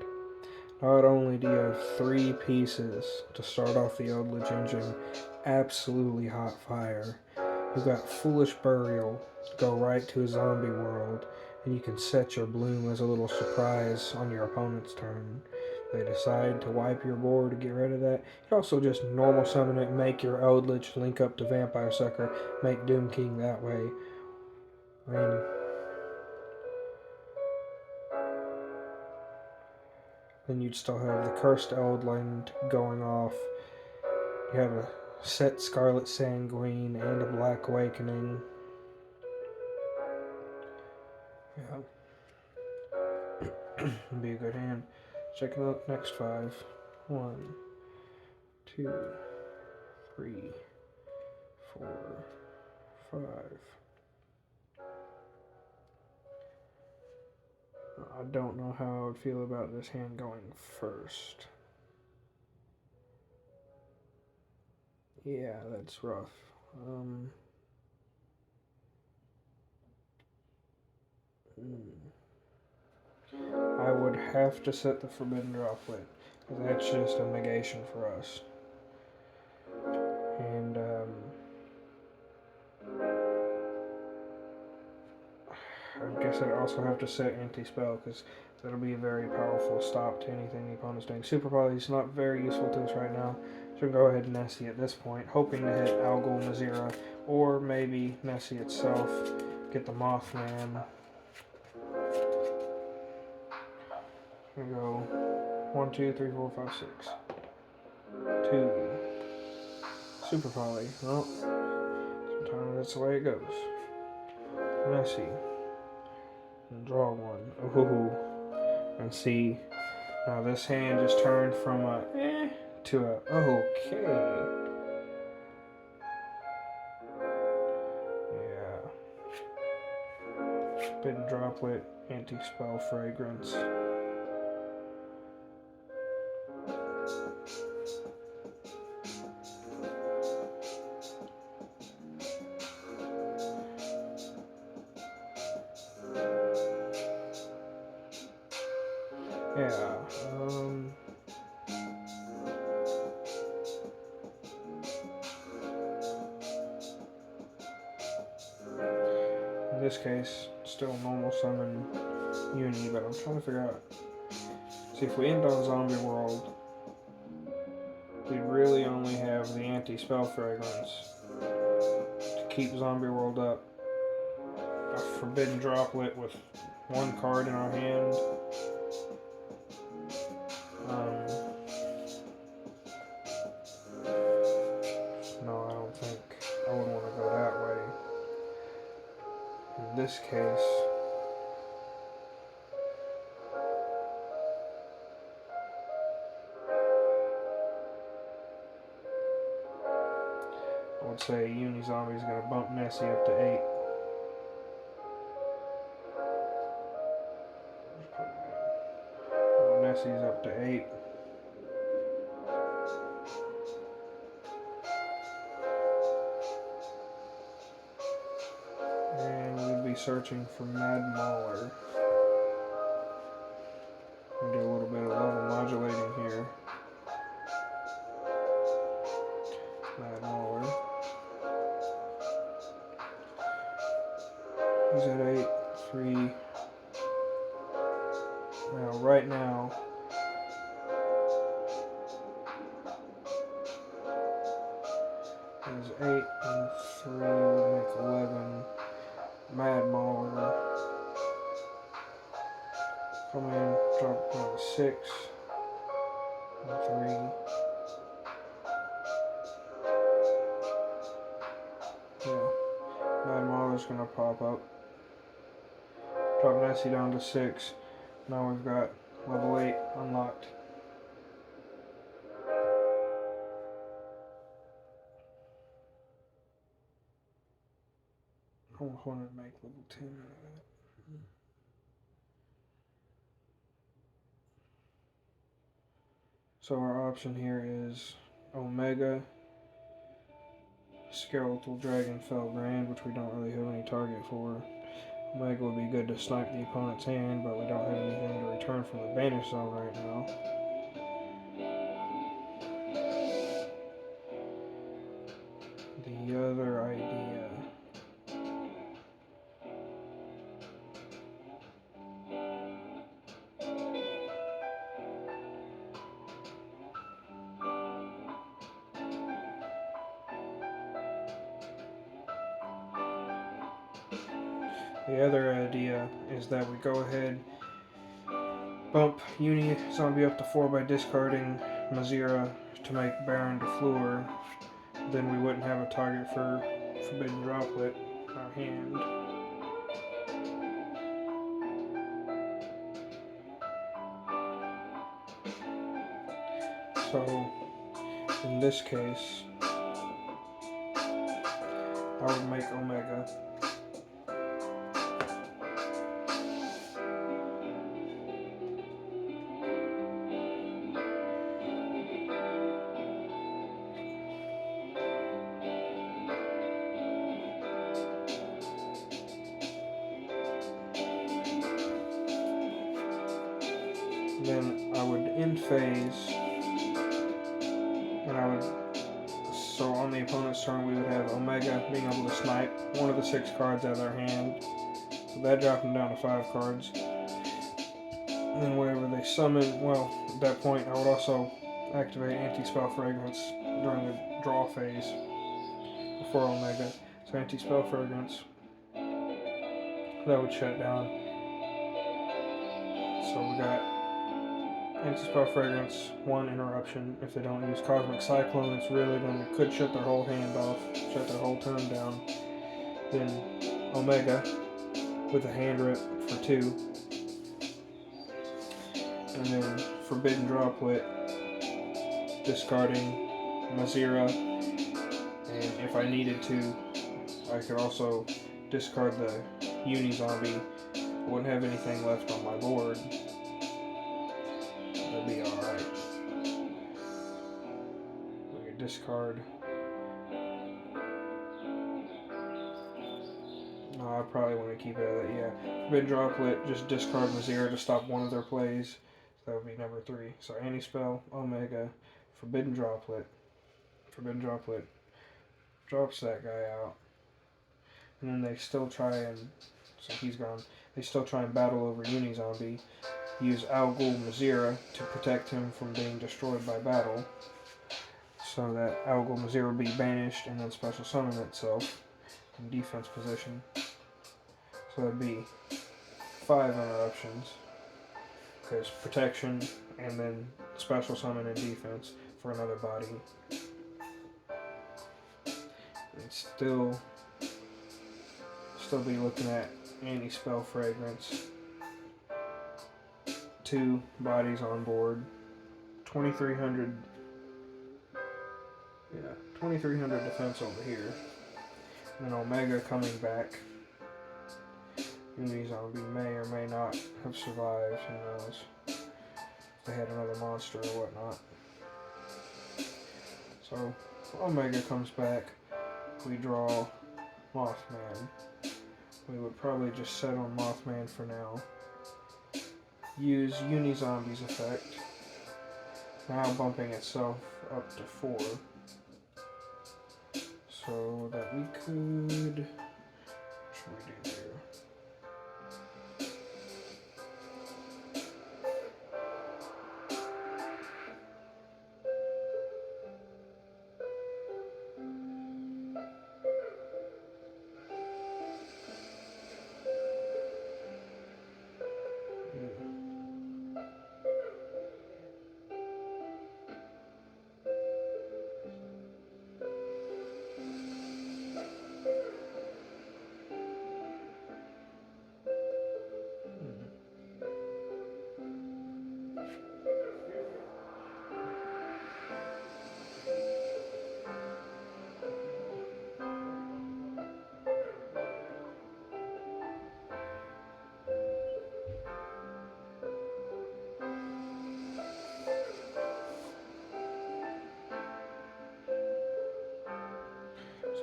Not only do you have 3 pieces to start off the Eldritch engine, absolutely hot fire. You've got Foolish Burial to go right to a Zombie World, and you can set your Bloom as a little surprise on your opponent's turn. They decide to wipe your board to get rid of that. You can also just normal summon it, make your Eldritch link up to Vampire Sucker, make Doom King that way. I mean, then you'd still have the Cursed Eldland going off. You have a set Scarlet Sanguine and a Black Awakening. Yeah. Be a good hand. Check out next 5. 1, 2, 3, 4, 5. I don't know how I would feel about this hand going first. Yeah, that's rough. I would have to set the Forbidden Droplet, because that's just a negation for us. And I guess I'd also have to set Anti-Spell, because that'll be a very powerful stop to anything the opponent's doing. Super Poly is not very useful to us right now, so go ahead and Nessie at this point, hoping to hit Algol Nazira, or maybe Nessie itself, get the Mothman. We go 1, 2, 3, 4, 5, 6. 2. Super Poly. Well, sometimes that's the way it goes. Nessie. And draw 1. Ooh. And see. Now this hand just turned from a to a okay. Yeah. Forbidden Droplet, Anti-Spell Fragrance. Yeah, in this case, still normal summon Uni, but I'm trying to figure out. See, if we end on Zombie World, we really only have the Anti-Spell Fragrance to keep Zombie World up. A Forbidden Droplet with 1 card in our hand. No, I don't think I would want to go that way. In this case, I would say Uni-Zombie is going to bump Nessie up to 8. Nessie's up to 8. And we'd be searching for Mad Mauler. We'll do a little bit of level modulating here. Mad Mauler. He's at 8, 3. Now, right now, is 8 and 3 would make 11. Mad Mauler. Come in, drop down to 6 and 3. Yeah. Mad Mauler's is going to pop up. Drop Nessie down to 6. Now we've got level 8 unlocked. I almost wanted to make level 10 out of that. So our option here is Omega, Skeletal Dragon Felbrand, which we don't really have any target for. Omega would be good to snipe the opponent's hand, but we don't have anything to return from the banish zone right now. The other idea is that we go ahead, bump Uni Zombie up to 4 by discarding Mazira to make Baron to Floor. Then we wouldn't have a target for Forbidden Droplet in our hand. So, in this case, I would make Omega. Then I would end phase, and so on the opponent's turn we would have Omega being able to snipe one of the 6 cards out of their hand. So that dropped them down to 5 cards. And then whatever they summon, well, at that point I would also activate Anti-Spell Fragrance during the draw phase before Omega. So Anti-Spell Fragrance, that would shut down. So we got Anti-Spell Fragrance, 1 interruption. If they don't use Cosmic Cyclone, it's really going to could shut their whole hand off, shut their whole turn down. Then Omega with a hand rip for 2. And then Forbidden Droplet, discarding Mazira. And if I needed to, I could also discard the Uni Zombie. I wouldn't have anything left on my board. That'd be alright. We could discard. No, I probably want to keep it at that, yeah. Forbidden Droplet, just discard Mazira to stop one of their plays. So that would be number 3. So Anti-Spell, Omega, Forbidden Droplet. Forbidden Droplet drops that guy out. And then they still try and, so he's gone, they still try and battle over Uni Zombie. Use Al Ghul Mazira to protect him from being destroyed by battle. So that Al Ghul Mazira will be banished and then special summon itself in defense position. So that'd be 5 interruptions. Because protection and then special summon and defense for another body. And still be looking at Anti-Spell Fragrance. 2 bodies on board. 2300. Yeah, 2300 defense over here. And then Omega coming back. Uni Zombie may or may not have survived, who knows. If they had another monster or whatnot. So, Omega comes back. We draw Mothman. We would probably just set on Mothman for now. Use Uni Zombie's effect. Now bumping itself up to 4. So that we could... What should we do here?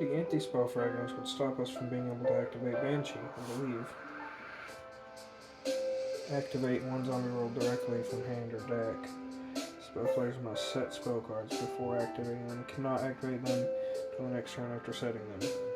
See, anti-spell fragments would stop us from being able to activate Banshee, I believe. Activate one zombie roll directly from hand or deck. Spell players must set spell cards before activating them. Cannot activate them until the next turn after setting them.